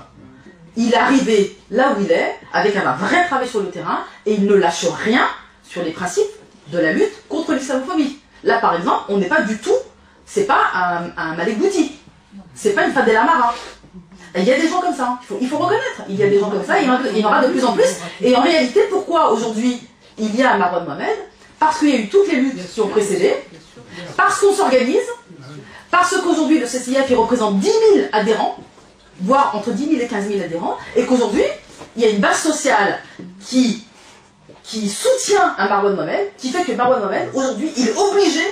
Il est arrivé là où il est, avec un vrai travail sur le terrain, et il ne lâche rien sur les principes de la lutte contre l'islamophobie. Là, par exemple, on n'est pas du tout, c'est pas un Malek Bouti, c'est pas une Fadel Amara. Il y a des gens comme ça, il faut reconnaître, il y a des gens comme ça, il y en aura de plus en plus. Et en réalité, pourquoi aujourd'hui il y a Marwan Mohamed? Parce qu'il y a eu toutes les luttes qui ont précédé, parce qu'on s'organise, parce qu'aujourd'hui le CCIF il représente 10 000 adhérents, voire entre 10 000 et 15 000 adhérents, et qu'aujourd'hui il y a une base sociale qui soutient un Marwan Mohamed, qui fait que Marwan Mohamed, aujourd'hui, il est obligé,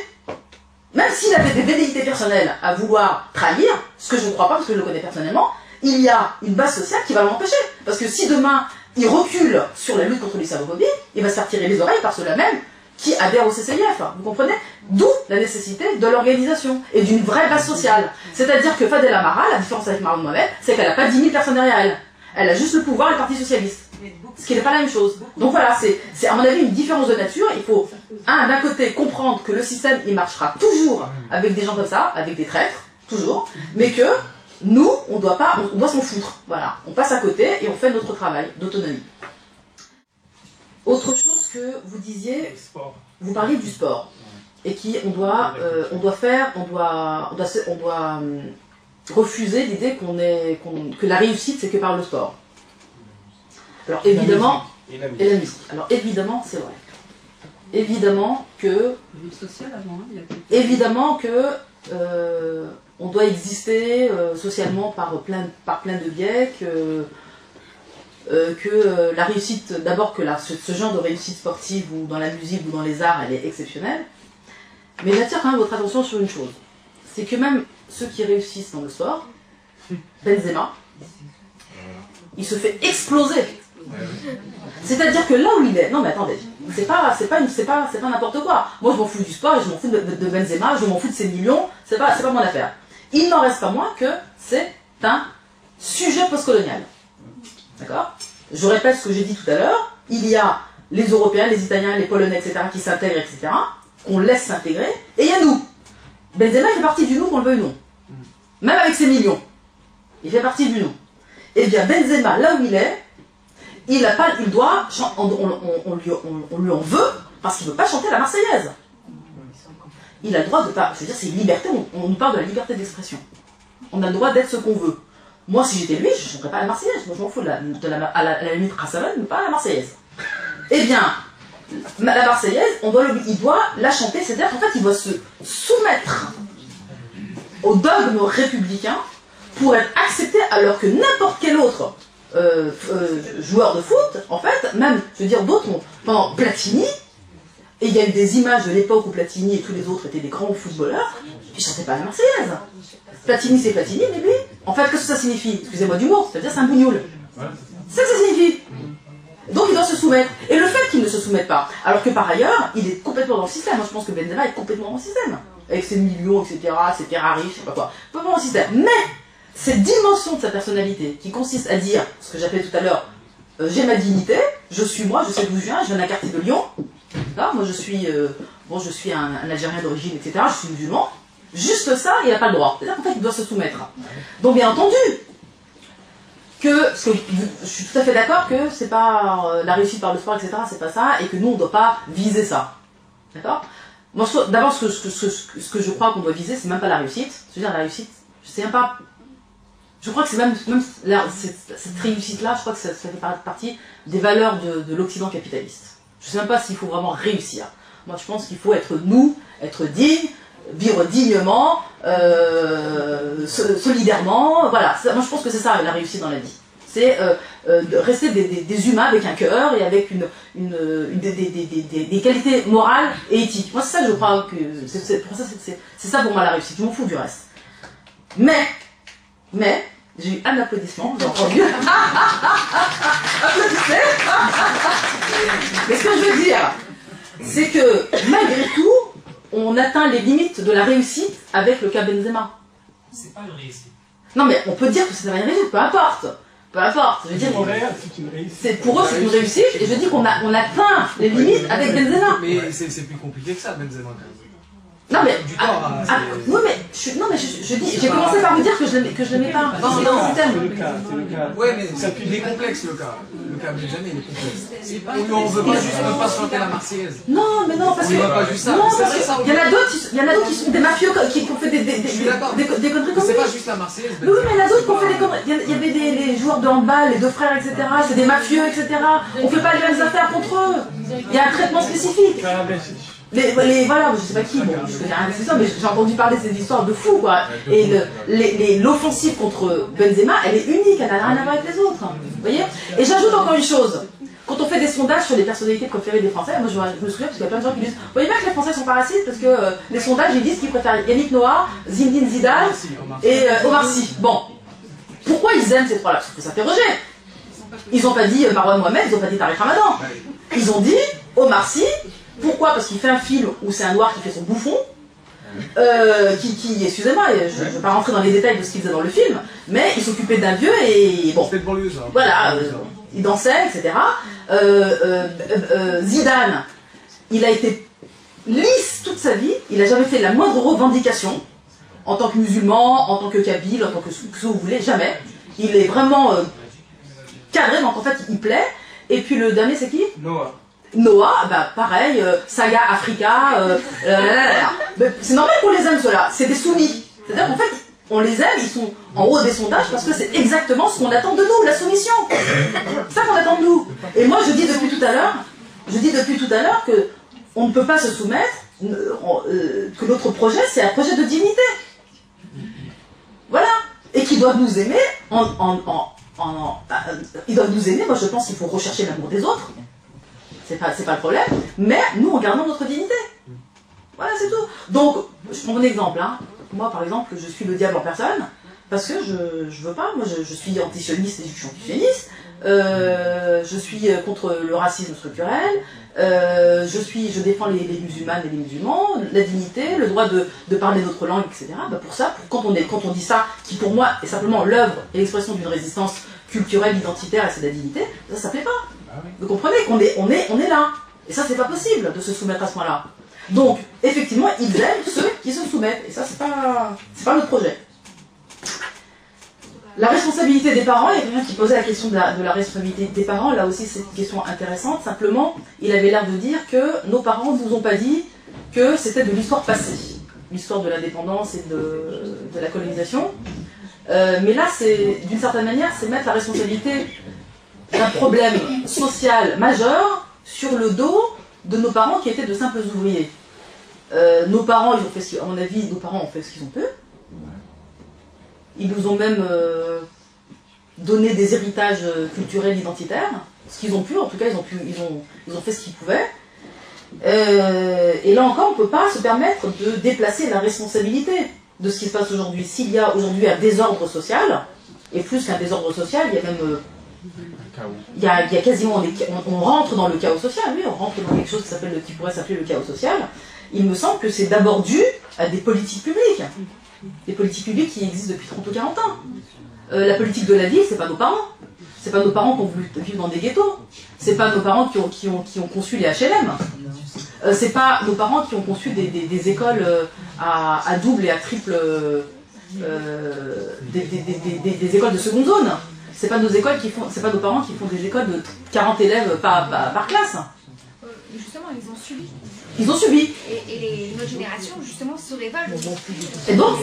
même s'il avait des velléités personnelles à vouloir trahir, ce que je ne crois pas parce que je le connais personnellement, il y a une base sociale qui va l'empêcher. Parce que si demain, il recule sur la lutte contre l'islamophobie, il va se faire tirer les oreilles par ceux-là même qui adhèrent au CCIF. Vous comprenez? D'où la nécessité de l'organisation et d'une vraie base sociale. C'est-à-dire que Fadel Amara, la différence avec Marwan Mohamed, c'est qu'elle n'a pas 10 000 personnes derrière elle. Elle a juste le pouvoir et le Parti Socialiste. Ce qui n'est pas la même chose. Donc voilà, c'est à mon avis une différence de nature. Il faut, d'un côté, comprendre que le système, il marchera toujours avec des gens comme ça, avec des traîtres, toujours, mais que nous, on doit s'en foutre. Voilà, on passe à côté et on fait notre travail d'autonomie. Autre chose que vous disiez, vous parliez du sport, et on doit refuser l'idée que la réussite c'est que par le sport. Alors évidemment, Et la et la musique. Alors évidemment, c'est vrai. Évidemment que on doit exister socialement par plein de biais, que la réussite, d'abord que ce genre de réussite sportive ou dans la musique ou dans les arts, elle est exceptionnelle. Mais j'attire quand même votre attention sur une chose. C'est que même ceux qui réussissent dans le sport, Benzema, il se fait exploser. C'est-à-dire que là où il est, non mais attendez, c'est pas n'importe quoi. Moi je m'en fous du sport, je m'en fous de Benzema, je m'en fous de ses millions, c'est pas mon affaire. Il n'en reste pas moins que c'est un sujet postcolonial. D'accord? Je répète ce que j'ai dit tout à l'heure, il y a les Européens, les Italiens, les Polonais, etc. qui s'intègrent, etc. qu'on laisse s'intégrer, et il y a nous. Benzema fait partie du nous, qu'on le veuille ou non. Même avec ses millions. Il fait partie du nous. Eh bien, Benzema, là où il est, on lui en veut, parce qu'il ne veut pas chanter la Marseillaise. Il a le droit de pas, je veux dire, c'est une liberté, on nous parle de la liberté d'expression. On a le droit d'être ce qu'on veut. Moi, si j'étais lui, je ne chanterais pas la Marseillaise. Moi, je m'en fous à la limite Rassavan, mais pas la Marseillaise. Eh bien, la Marseillaise, il doit la chanter, c'est-à-dire qu'en fait, il doit se soumettre au dogme républicain pour être accepté, alors que n'importe quel autre joueur de foot, en fait, même, je veux dire, d'autres, pendant Platini, et il y a eu des images de l'époque où Platini et tous les autres étaient des grands footballeurs, ils ne chantaient pas la Marseillaise. Platini, c'est Platini, mais lui, en fait, qu'est-ce que ça signifie? Excusez-moi du mot, c'est-à-dire c'est un bougnoul. C'est ce que ça signifie. Donc il doit se soumettre. Et le fait qu'il ne se soumette pas, alors que par ailleurs, il est complètement dans le système. Moi, je pense que Benzema est complètement dans le système. Avec ses millions, etc., ses Ferrari, je sais pas quoi. Complètement dans le système. Mais, cette dimension de sa personnalité, qui consiste à dire, ce que j'appelais tout à l'heure, j'ai ma dignité, je suis moi, je sais d'où je viens d'un quartier de Lyon. Moi, je suis un Algérien d'origine, etc., je suis musulman. Juste ça, il n'a pas le droit. C'est-à-dire qu'en fait, il doit se soumettre. Donc, bien entendu, parce que je suis tout à fait d'accord que c'est pas la réussite par le sport, etc., c'est pas ça, et que nous, on ne doit pas viser ça. D'accord? Moi, d'abord, ce que je crois qu'on doit viser, c'est même pas la réussite. Je veux dire, la réussite, je sais même pas. Je crois que c'est même cette réussite-là, je crois que ça fait partie des valeurs de l'Occident capitaliste. Je sais même pas s'il faut vraiment réussir. Moi, je pense qu'il faut être nous, être digne, vivre dignement, solidairement, voilà. Moi, je pense que c'est ça la réussite dans la vie. C'est de rester des humains avec un cœur et avec des qualités morales et éthiques. Moi, c'est ça que je crois que c'est ça pour moi la réussite. Je m'en fous du reste. Mais, j'ai eu un applaudissement, j'ai entendu. Applaudissez. Mais ce que je veux dire, c'est que malgré tout, on atteint les limites de la réussite avec le cas Benzema. C'est pas une réussite. Non mais on peut dire que c'est pas une réussite, peu importe. Peu importe. Je veux dire, pour eux c'est une réussite, et je dis qu'on atteint les limites avec Benzema. Mais c'est plus compliqué que ça, Benzema. Non mais, du corps, oui, mais je dis, j'ai commencé par vous dire que je l'aimais pas. Non, c'est dans le système. C'est le cas. Ouais, mais il est complexe le cas. Le cas Benjamin, il est complexe. On veut pas juste ne pas chanter la Marseillaise. Non, mais non, parce que. On va pas juste ça. Non, C'est parce vrai, ça. qu'il y en a d'autres qui sont des mafieux qui ont fait des conneries comme C'est ça. pas juste la Marseillaise. Oui, mais il y en a d'autres qui ont fait des conneries. Il y avait les joueurs de handball, les deux frères, etc. C'est des mafieux, etc. On fait pas les mêmes affaires contre eux. Il y a un traitement spécifique. Voilà, je sais pas qui, bon, je connais rien de ces histoires, mais j'ai entendu parler de ces histoires de fous, quoi. Et l'offensive contre Benzema, elle est unique, elle n'a rien à voir avec les autres. Vous voyez? Et j'ajoute encore une chose. Quand on fait des sondages sur les personnalités préférées des Français, moi je me souviens parce qu'il y a plein de gens qui disent, vous voyez bien que les Français sont pas racistes parce que les sondages ils disent qu'ils préfèrent Yannick Noah, Zinedine Zidane et Omar Sy. Bon. Pourquoi ils aiment ces trois-là? Parce qu'il faut s'interroger. Ils n'ont pas dit Marwan Mohamed, ils n'ont pas dit Tariq Ramadan. Ils ont dit Omar Sy. Pourquoi? Parce qu'il fait un film où c'est un noir qui fait son bouffon, excusez-moi, je ne vais pas rentrer dans les détails de ce qu'il faisait dans le film, mais il s'occupait d'un vieux et bon, C'était de banlieue, ça. voilà, il dansait, etc. Zidane, il a été lisse toute sa vie, il n'a jamais fait la moindre revendication, en tant que musulman, en tant que kabyle, en tant que ce que vous voulez, jamais. Il est vraiment cadré, donc en fait il plaît. Et puis le dernier c'est qui? Noah, bah pareil, Saga Africa, c'est normal qu'on les aime ceux-là, c'est des soumis. C'est-à-dire qu'en fait, on les aime, ils sont en haut des sondages parce que c'est exactement ce qu'on attend de nous, la soumission. C'est ça qu'on attend de nous. Et moi, je dis depuis tout à l'heure que on ne peut pas se soumettre, que notre projet, c'est un projet de dignité. Voilà. Et qu'ils doivent nous aimer ils doivent nous aimer. Moi, je pense qu'il faut rechercher l'amour des autres. C'est pas le problème. Mais nous, en gardant notre dignité. Voilà, c'est tout. Donc, je prends mon exemple. Hein. Moi, par exemple, je suis le diable en personne. Parce que je veux pas, moi je suis antisioniste et je suis antisioniste, je suis contre le racisme structurel, je défends les musulmanes et les musulmans, la dignité, le droit de parler notre langue, etc. Bah pour ça, quand on dit ça, qui pour moi est simplement l'œuvre et l'expression d'une résistance culturelle, identitaire, et c'est la dignité, ça plaît pas. Vous comprenez qu'on est là. Et ça, c'est pas possible de se soumettre à ce point-là. Donc, effectivement, ils aiment ceux qui se soumettent. Et ça, c'est pas notre projet. La responsabilité des parents, il y a quelqu'un qui posait la question de la responsabilité des parents, là aussi c'est une question intéressante, simplement il avait l'air de dire que nos parents ne nous ont pas dit que c'était de l'histoire passée, l'histoire de l'indépendance et de la colonisation, mais là c'est, d'une certaine manière, c'est mettre la responsabilité d'un problème social majeur sur le dos de nos parents qui étaient de simples ouvriers. Nos parents, ils ont fait à mon avis, nos parents ont fait ce qu'ils ont pu. Ils nous ont même donné des héritages culturels identitaires, ce qu'ils ont pu, en tout cas ils ont fait ce qu'ils pouvaient. Et là encore, on ne peut pas se permettre de déplacer la responsabilité de ce qui se passe aujourd'hui. S'il y a aujourd'hui un désordre social, et plus qu'un désordre social, il y a même... il y a quasiment... On rentre dans le chaos social, oui, on rentre dans quelque chose qui pourrait s'appeler le chaos social. Il me semble que c'est d'abord dû à des politiques publiques. Des politiques publiques qui existent depuis 30 ou 40 ans. La politique de la ville, c'est pas nos parents. C'est pas nos parents qui ont voulu vivre dans des ghettos. C'est pas nos parents qui ont conçu les HLM. C'est pas nos parents qui ont conçu des écoles à double et à triple... des écoles de seconde zone. C'est pas nos parents qui font des écoles de 40 élèves par classe. Justement, ils ont subi. Ils ont subi. Et notre génération, justement, se révolte. Et donc,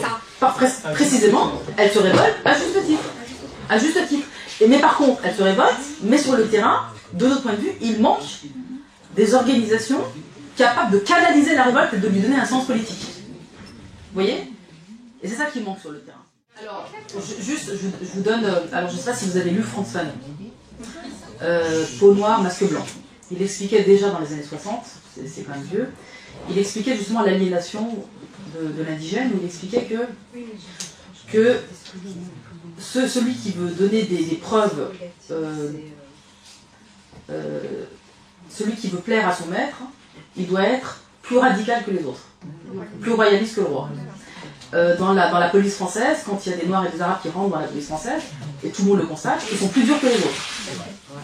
précisément, elle se révolte à juste titre. À juste titre. Mais par contre, elle se révolte, mais sur le terrain, de notre point de vue, il manque des organisations capables de canaliser la révolte et de lui donner un sens politique. Vous voyez? Et c'est ça qui manque sur le terrain. Alors, je vous donne... alors, je ne sais pas si vous avez lu Frantz Fanon. Peau noire, masque blanc. Il expliquait déjà dans les années 60, c'est quand même vieux, il expliquait justement l'aliénation de l'indigène, où il expliquait que celui qui veut donner des preuves, celui qui veut plaire à son maître, il doit être plus radical que les autres, plus royaliste que le roi. Dans la police française, quand il y a des Noirs et des Arabes qui rentrent dans la police française, et tout le monde le constate, ils sont plus durs que les autres.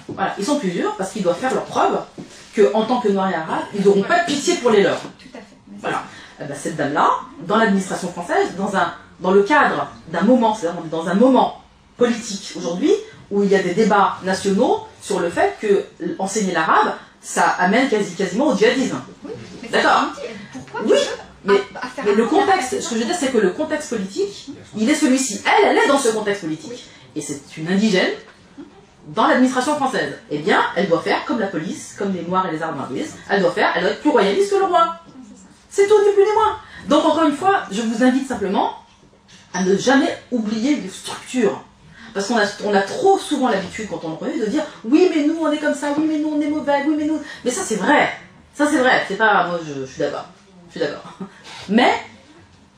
Voilà, ils sont plus durs parce qu'ils doivent faire leur preuve qu'en tant que Noirs et Arabes, ils n'auront pas de pitié pour les leurs. Voilà. Et ben, cette dame-là, dans l'administration française, dans le cadre d'un moment, c'est-à-dire dans un moment politique aujourd'hui, où il y a des débats nationaux sur le fait que enseigner l'arabe, ça amène quasiment au djihadisme. D'accord? Oui. Mais le contexte, ce que je veux dire, c'est que le contexte politique, il est celui-ci. Elle est dans ce contexte politique. Et c'est une indigène dans l'administration française. Eh bien, elle doit faire comme la police, comme les Noirs et les Arabes hindouistes, elle doit être plus royaliste que le roi. C'est tout, ni plus ni moins. Donc, encore une fois, je vous invite simplement à ne jamais oublier les structures. Parce qu'on a trop souvent l'habitude, quand on en revient, de dire « Oui, mais nous, on est comme ça. Oui, mais nous, on est mauvais. Oui, mais nous... » Mais ça, c'est vrai. Ça, c'est vrai. C'est pas... Moi, je suis d'accord. Je suis d'accord. Mais,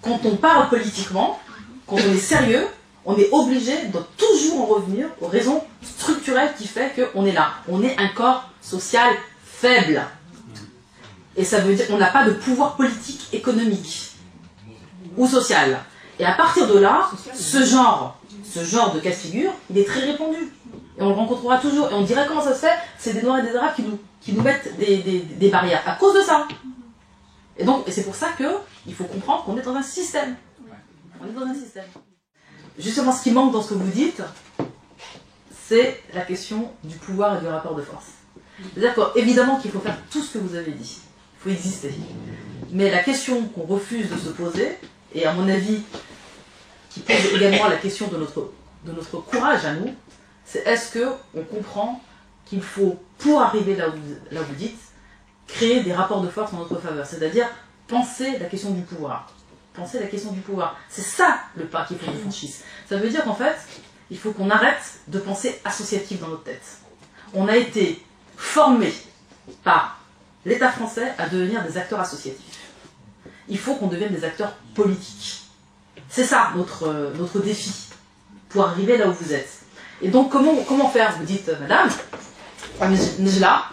quand on parle politiquement, quand on est sérieux, on est obligé de toujours en revenir aux raisons structurelles qui fait qu'on est là. On est un corps social faible. Et ça veut dire qu'on n'a pas de pouvoir politique, économique ou social. Et à partir de là, ce genre de cas de figure, il est très répandu. Et on le rencontrera toujours. Et on dirait comment ça se fait, c'est des Noirs et des Arabes qui nous mettent des barrières à cause de ça. Et c'est pour ça qu'il faut comprendre qu'on est dans un système. On est dans un système. Justement, ce qui manque dans ce que vous dites, c'est la question du pouvoir et du rapport de force. C'est-à-dire qu'évidemment qu'il faut faire tout ce que vous avez dit. Il faut exister. Mais la question qu'on refuse de se poser, et à mon avis, qui pose également la question de notre courage à nous, c'est est-ce qu'on comprend qu'il faut, pour arriver là où vous dites, créer des rapports de force en notre faveur, c'est-à-dire penser la question du pouvoir. Penser la question du pouvoir. C'est ça le pas qu'il faut qu'on franchisse. Ça veut dire qu'en fait, il faut qu'on arrête de penser associatif dans notre tête. On a été formé par l'État français à devenir des acteurs associatifs. Il faut qu'on devienne des acteurs politiques. C'est ça notre défi pour arriver là où vous êtes. Et donc comment faire? Vous dites, madame, Nejla,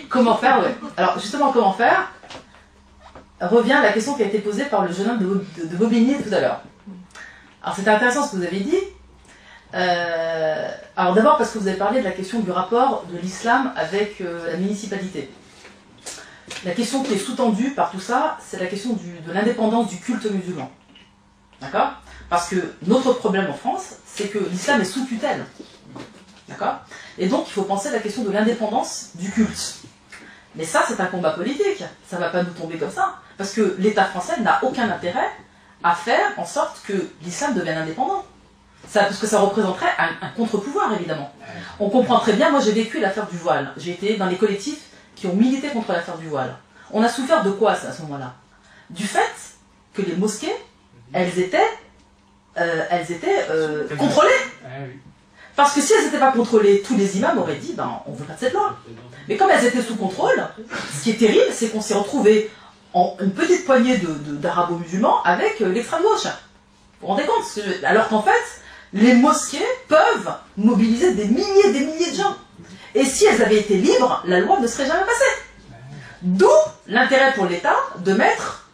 comment faire? Ouais. Alors justement, comment faire revient à la question qui a été posée par le jeune homme de Bobigny tout à l'heure. Alors c'était intéressant ce que vous avez dit. Alors d'abord parce que vous avez parlé de la question du rapport de l'islam avec la municipalité. La question qui est sous-tendue par tout ça, c'est la question de l'indépendance du culte musulman. D'accord? Parce que notre problème en France, c'est que l'islam est sous tutelle. D'accord? Et donc il faut penser à la question de l'indépendance du culte. Mais ça, c'est un combat politique. Ça ne va pas nous tomber comme ça. Parce que l'État français n'a aucun intérêt à faire en sorte que l'islam devienne indépendant. Parce que ça représenterait un contre-pouvoir, évidemment. On comprend très bien, moi j'ai vécu l'affaire du voile. J'ai été dans les collectifs qui ont milité contre l'affaire du voile. On a souffert de quoi à ce moment-là? Du fait que les mosquées, elles étaient contrôlées. Parce que si elles n'étaient pas contrôlées, tous les imams auraient dit, on ne veut pas de cette loi. Mais comme elles étaient sous contrôle, ce qui est terrible, c'est qu'on s'est retrouvé en une petite poignée d'arabo-musulmans avec l'extrême gauche. Vous vous rendez compte? Alors qu'en fait, les mosquées peuvent mobiliser des milliers de gens. Et si elles avaient été libres, la loi ne serait jamais passée. D'où l'intérêt pour l'État de mettre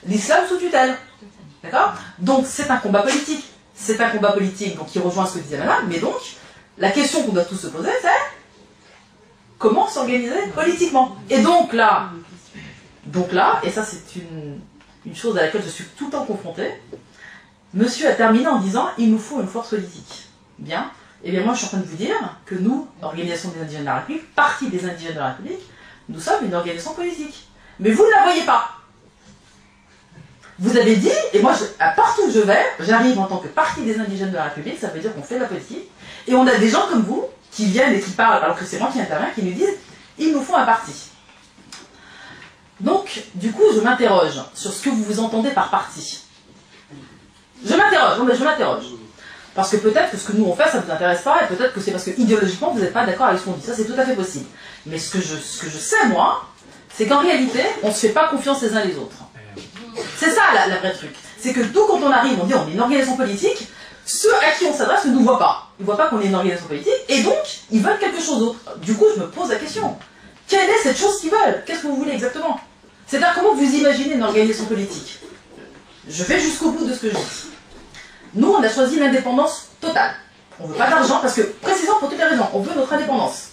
l'islam sous tutelle. D'accord? Donc c'est un combat politique. C'est un combat politique donc, qui rejoint ce que disait madame, mais donc, la question qu'on doit tous se poser, c'est comment s'organiser politiquement. Et donc là, et ça c'est une chose à laquelle je suis tout le temps confrontée, monsieur a terminé en disant il nous faut une force politique. Bien. Eh bien moi je suis en train de vous dire que nous, Organisation des indigènes de la République, Parti des indigènes de la République, nous sommes une organisation politique. Mais vous ne la voyez pas. Vous avez dit, et moi partout où je vais, j'arrive en tant que Parti des indigènes de la République, ça veut dire qu'on fait de la politique, et on a des gens comme vous qui viennent et qui parlent, alors que c'est moi qui interviens, qui nous disent il nous faut un parti. Donc, du coup, je m'interroge sur ce que vous entendez par parti. Je m'interroge. Parce que peut-être que ce que nous on fait, ça ne vous intéresse pas, et peut-être que c'est parce que idéologiquement, vous n'êtes pas d'accord avec ce qu'on dit. Ça, c'est tout à fait possible. Mais ce que je sais, moi, c'est qu'en réalité, on ne se fait pas confiance les uns les autres. C'est ça, la vraie truc. C'est que tout quand on arrive, on dit on est une organisation politique, ceux à qui on s'adresse ne nous voient pas. Ils ne voient pas qu'on est une organisation politique, et donc, ils veulent quelque chose d'autre. Du coup, je me pose la question. Quelle est cette chose qu'ils veulent? Qu'est-ce que vous voulez exactement? C'est-à-dire, comment vous imaginez une organisation politique? Je vais jusqu'au bout de ce que je dis. Nous, on a choisi l'indépendance totale. On ne veut pas d'argent, parce que, précisément pour toutes les raisons, on veut notre indépendance.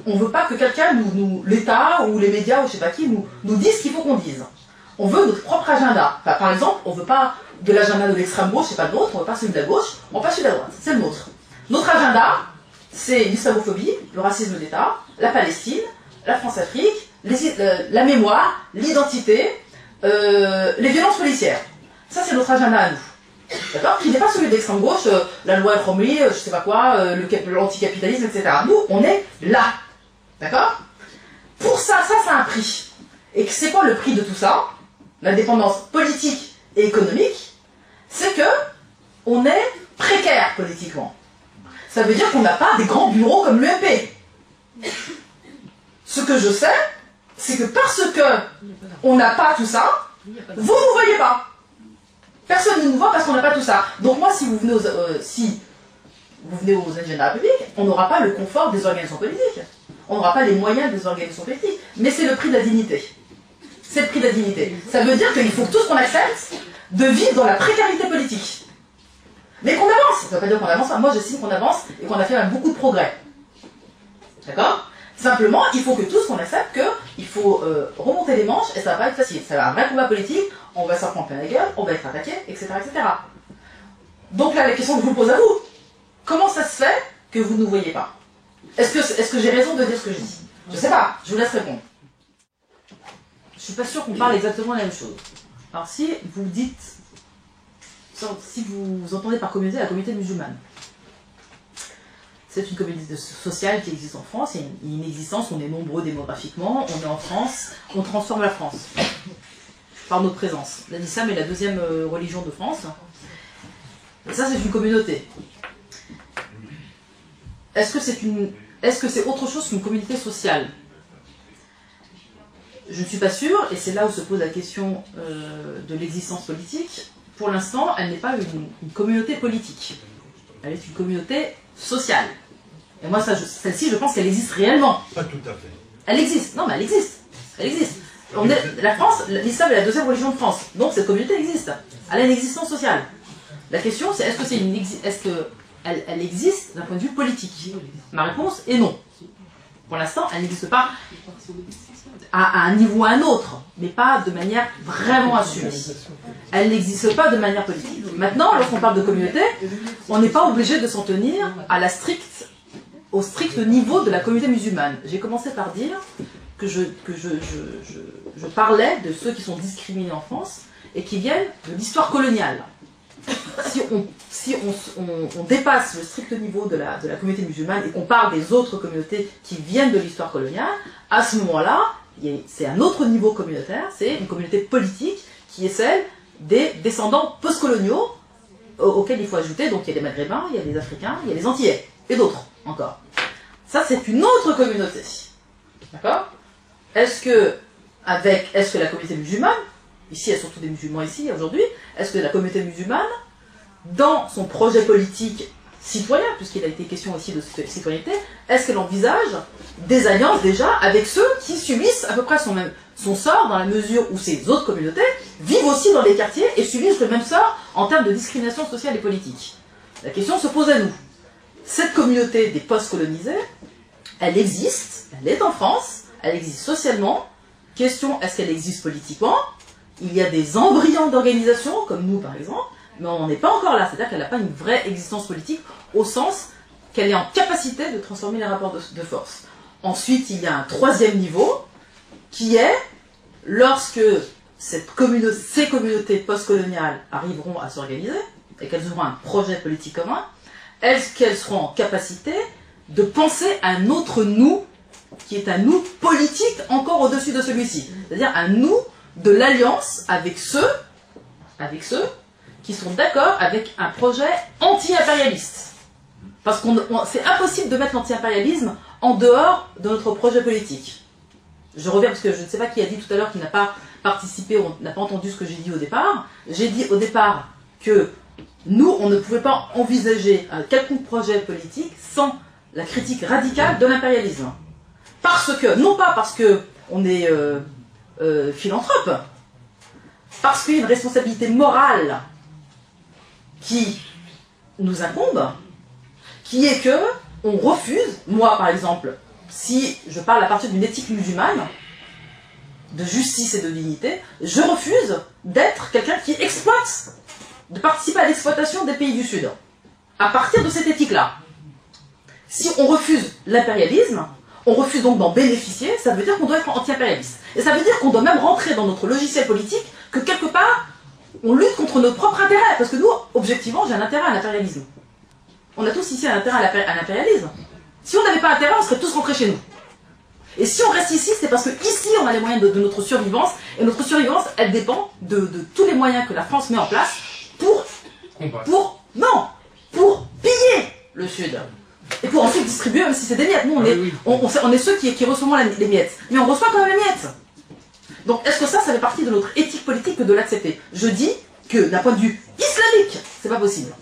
On ne veut pas que quelqu'un, l'État ou les médias ou je ne sais pas qui, nous dise ce qu'il faut qu'on dise. On veut notre propre agenda. Enfin, par exemple, on ne veut pas de l'agenda de l'extrême gauche, c'est pas le nôtre, on ne veut pas celui de la gauche, on veut pas celui de la droite, c'est le nôtre. Notre agenda, c'est l'islamophobie, le racisme d'État, la Palestine, la France-Afrique, la mémoire, l'identité, les violences policières. Ça, c'est notre agenda à nous. D'accord? Qui n'est pas celui de l'extrême gauche, la loi El Khomri, je sais pas quoi, l'anticapitalisme, etc. Nous, on est là. D'accord? Pour ça a un prix. Et c'est quoi le prix de tout ça? L'indépendance politique et économique, c'est que on est précaire politiquement. Ça veut dire qu'on n'a pas des grands bureaux comme l'UMP. Ce que je sais, c'est que parce que on n'a pas tout ça, vous ne nous voyez pas. Personne ne nous voit parce qu'on n'a pas tout ça. Donc moi, si vous venez aux indigènes de la République, on n'aura pas le confort des organisations politiques. On n'aura pas les moyens des organisations politiques. Mais c'est le prix de la dignité. C'est le prix de la dignité. Ça veut dire qu'il faut tous qu'on accepte de vivre dans la précarité politique. Mais qu'on avance. Ça ne veut pas dire qu'on avance. Moi, j'estime qu'on avance et qu'on a fait beaucoup de progrès. D'accord? Simplement, il faut que tous qu'on accepte qu'il faut remonter les manches et ça va pas être facile. Ça va être un vrai combat politique, on va s'en prendre plein la gueule, on va être attaqué, etc., etc. Donc là, la question que je vous pose à vous, comment ça se fait que vous ne nous voyez pas? Est-ce que j'ai raison de dire ce que je dis? Je sais pas, je vous laisse répondre. Je suis pas sûre qu'on parle exactement la même chose. Alors si vous dites, si vous entendez par communauté la communauté musulmane, c'est une communauté sociale qui existe en France. Il y a une existence, on est nombreux démographiquement, on est en France, on transforme la France par notre présence. L'islam est la deuxième religion de France. Et ça, c'est une communauté. Est-ce que c'est autre chose qu'une communauté sociale? Je ne suis pas sûre, et c'est là où se pose la question de l'existence politique. Pour l'instant, elle n'est pas une communauté politique. Elle est une communauté sociale. Et moi, celle-ci, je pense qu'elle existe réellement. Pas tout à fait. Elle existe. Non, mais elle existe. Elle existe. La France, l'islam est la deuxième religion de France. Donc, cette communauté existe. Elle a une existence sociale. La question, c'est est-ce qu'elle existe d'un point de vue politique? Ma réponse est non. Pour l'instant, elle n'existe pas à un niveau ou à un autre, mais pas de manière vraiment assumée. Elle n'existe pas de manière politique. Maintenant, lorsqu'on parle de communauté, on n'est pas obligé de s'en tenir au strict niveau de la communauté musulmane. J'ai commencé par dire que je parlais de ceux qui sont discriminés en France et qui viennent de l'histoire coloniale. Si on dépasse le strict niveau de la communauté musulmane et qu'on parle des autres communautés qui viennent de l'histoire coloniale, à ce moment-là, c'est un autre niveau communautaire, c'est une communauté politique qui est celle des descendants postcoloniaux auxquels il faut ajouter, donc il y a les Maghrébins, il y a les Africains, il y a les Antillais, et d'autres encore. Ça, c'est une autre communauté. D'accord? Est-ce que la communauté musulmane, ici il y a surtout des musulmans ici aujourd'hui, est-ce que la communauté musulmane, dans son projet politique citoyen, puisqu'il a été question aussi de citoyenneté, est-ce qu'elle envisage des alliances déjà avec ceux qui subissent à peu près son sort, dans la mesure où ces autres communautés vivent aussi dans les quartiers et subissent le même sort en termes de discrimination sociale et politique? La question se pose à nous. Cette communauté des post-colonisés, elle existe, elle est en France, elle existe socialement. Question, est-ce qu'elle existe politiquement? Il y a des embryons d'organisations, comme nous par exemple, mais on n'en est pas encore là. C'est-à-dire qu'elle n'a pas une vraie existence politique au sens qu'elle est en capacité de transformer les rapports de force. Ensuite, il y a un troisième niveau qui est lorsque ces communautés postcoloniales arriveront à s'organiser et qu'elles auront un projet politique commun, est-ce qu'elles seront en capacité de penser à un autre nous qui est un nous politique encore au-dessus de celui-ci? C'est-à-dire un nous de l'alliance avec ceux qui sont d'accord avec un projet anti-impérialiste. Parce que c'est impossible de mettre l'anti-impérialisme en dehors de notre projet politique. Je reviens parce que je ne sais pas qui a dit tout à l'heure qu'il n'a pas participé, on n'a pas entendu ce que j'ai dit au départ. J'ai dit au départ que nous, on ne pouvait pas envisager un quelconque projet politique sans la critique radicale de l'impérialisme. Non pas parce qu'on est philanthrope, parce qu'il y a une responsabilité morale qui nous incombe, qui est que on refuse, moi par exemple, si je parle à partir d'une éthique musulmane, de justice et de dignité, je refuse d'être quelqu'un qui exploite, de participer à l'exploitation des pays du Sud, à partir de cette éthique-là. Si on refuse l'impérialisme, on refuse donc d'en bénéficier, ça veut dire qu'on doit être anti-impérialiste. Et ça veut dire qu'on doit même rentrer dans notre logiciel politique que quelque part, on lutte contre nos propres intérêts. Parce que nous, objectivement, j'ai un intérêt à l'impérialisme. On a tous ici un intérêt à l'impérialisme. Si on n'avait pas intérêt, on serait tous rentrés chez nous. Et si on reste ici, c'est parce que ici, on a les moyens de notre survivance. Et notre survivance, elle dépend de tous les moyens que la France met en place pour piller le Sud. Et pour ensuite distribuer, même si c'est des miettes. Nous, on est ceux qui recevons les miettes. Mais on reçoit quand même les miettes. Donc, est-ce que ça fait partie de notre éthique politique que de l'accepter? Je dis que, d'un point de vue islamique, c'est pas possible.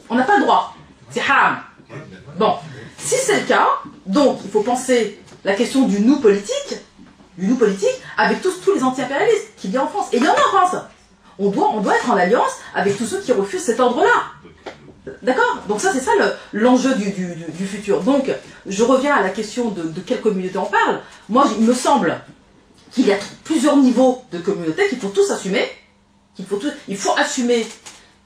On n'a pas le droit. C'est haram. Bon. Si c'est le cas, donc, il faut penser la question du nous politique, avec tous les anti-impérialistes qu'il y a en France. Et il y en a en France. On doit être en alliance avec tous ceux qui refusent cet ordre-là. D'accord? Donc ça, c'est ça l'enjeu du futur. Donc, je reviens à la question de quelle communauté on parle. Moi, il me semble qu'il y a plusieurs niveaux de communauté qu'il faut tous assumer. Il faut assumer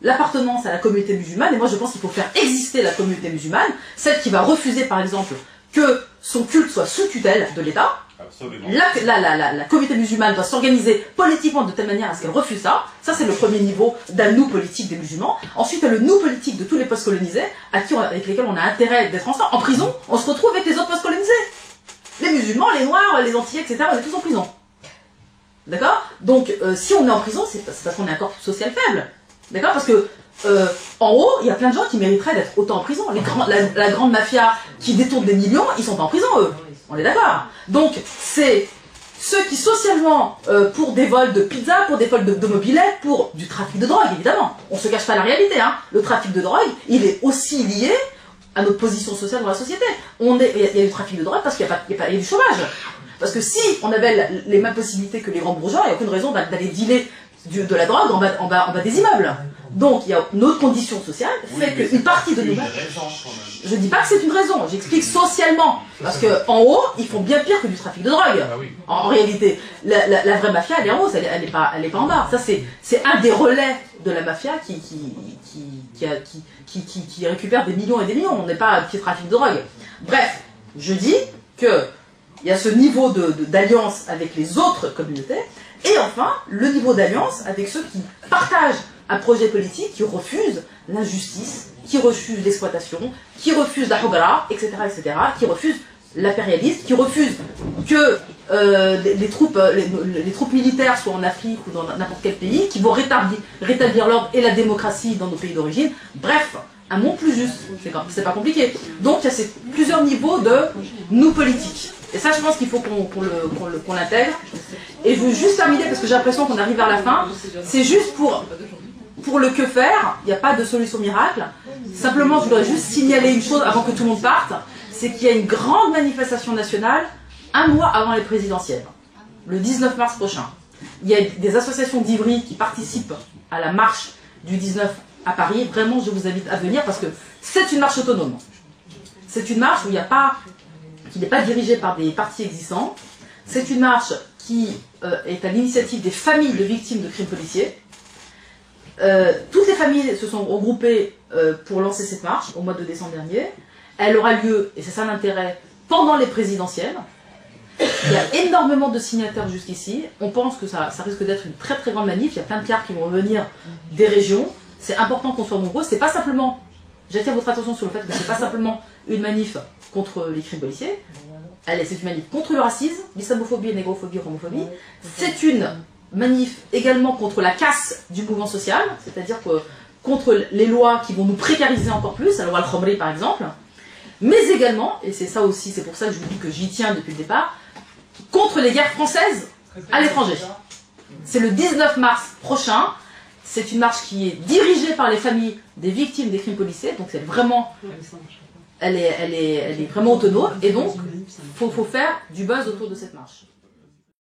l'appartenance à la communauté musulmane. Et moi, je pense qu'il faut faire exister la communauté musulmane, celle qui va refuser, par exemple, que son culte soit sous tutelle de l'État. Absolument. La communauté musulmane doit s'organiser politiquement de telle manière à ce qu'elle refuse ça. Ça, c'est le premier niveau d'un nous politique des musulmans. Ensuite, il y a le nous politique de tous les post-colonisés avec lesquels on a intérêt d'être ensemble. En prison, on se retrouve avec les autres post-colonisés. Les musulmans, les noirs, les antillais, etc. On est tous en prison. D'accord? Donc, si on est en prison, c'est parce qu'on est un corps social faible. D'accord? Parce que en haut, il y a plein de gens qui mériteraient d'être autant en prison. La grande mafia qui détourne des millions, ils sont pas en prison, eux. On est d'accord. Donc, c'est ceux qui socialement, pour des vols de pizza, pour des vols de mobilettes, pour du trafic de drogue, évidemment. On se cache pas la réalité, hein. Le trafic de drogue, il est aussi lié à notre position sociale dans la société. Il y a du trafic de drogue parce qu'il y a du chômage. Parce que si on avait les mêmes possibilités que les grands bourgeois, il n'y a aucune raison d'aller dealer de la drogue en bas des immeubles. Donc, il y a notre condition sociale fait qu'une partie de nous... Je dis pas que c'est une raison, j'explique socialement. Parce qu'en haut, ils font bien pire que du trafic de drogue. En réalité, la vraie mafia, elle est en haut, elle est pas en bas. Ça, c'est un des relais de la mafia qui récupère des millions et des millions. On n'est pas un petit trafic de drogue. Bref, je dis que il y a ce niveau d'alliance avec les autres communautés, et enfin, le niveau d'alliance avec ceux qui partagent un projet politique, qui refusent l'injustice, qui refusent l'exploitation, qui refusent la hogara, etc., qui refusent l'impérialisme, qui refusent que les troupes militaires soient en Afrique ou dans n'importe quel pays, qui vont rétablir l'ordre et la démocratie dans nos pays d'origine. Bref, un monde plus juste, c'est pas compliqué. Donc il y a plusieurs niveaux de nous politiques. Et ça, je pense qu'il faut qu'on l'intègre. Et je veux juste terminer, parce que j'ai l'impression qu'on arrive vers la fin, c'est juste pour le que faire, il n'y a pas de solution miracle. Simplement, je voudrais juste signaler une chose avant que tout le monde parte, c'est qu'il y a une grande manifestation nationale un mois avant les présidentielles, le 19 mars prochain. Il y a des associations d'Ivry qui participent à la marche du 19 à Paris. Vraiment, je vous invite à venir parce que c'est une marche autonome. C'est une marche où qui n'est pas dirigée par des partis existants. C'est une marche qui est à l'initiative des familles de victimes de crimes policiers. Toutes les familles se sont regroupées pour lancer cette marche au mois de décembre dernier. Elle aura lieu, et c'est ça l'intérêt, pendant les présidentielles. Il y a énormément de signataires jusqu'ici. On pense que ça risque d'être une très très grande manif. Il y a plein de cars qui vont revenir des régions. C'est important qu'on soit nombreux. C'est pas simplement, j'attire votre attention sur le fait que c'est pas simplement une manif contre les crimes policiers. C'est une manif contre le racisme, l'islamophobie, négrophobie, homophobie. C'est une manif également contre la casse du mouvement social, c'est-à-dire que contre les lois qui vont nous précariser encore plus, la loi Al-Khomri par exemple, mais également, et c'est ça aussi, c'est pour ça que je vous dis que j'y tiens depuis le départ, contre les guerres françaises à l'étranger. C'est le 19 mars prochain, c'est une marche qui est dirigée par les familles des victimes des crimes policiers, donc c'est vraiment, elle est vraiment autonome, et donc il faut faire du buzz autour de cette marche.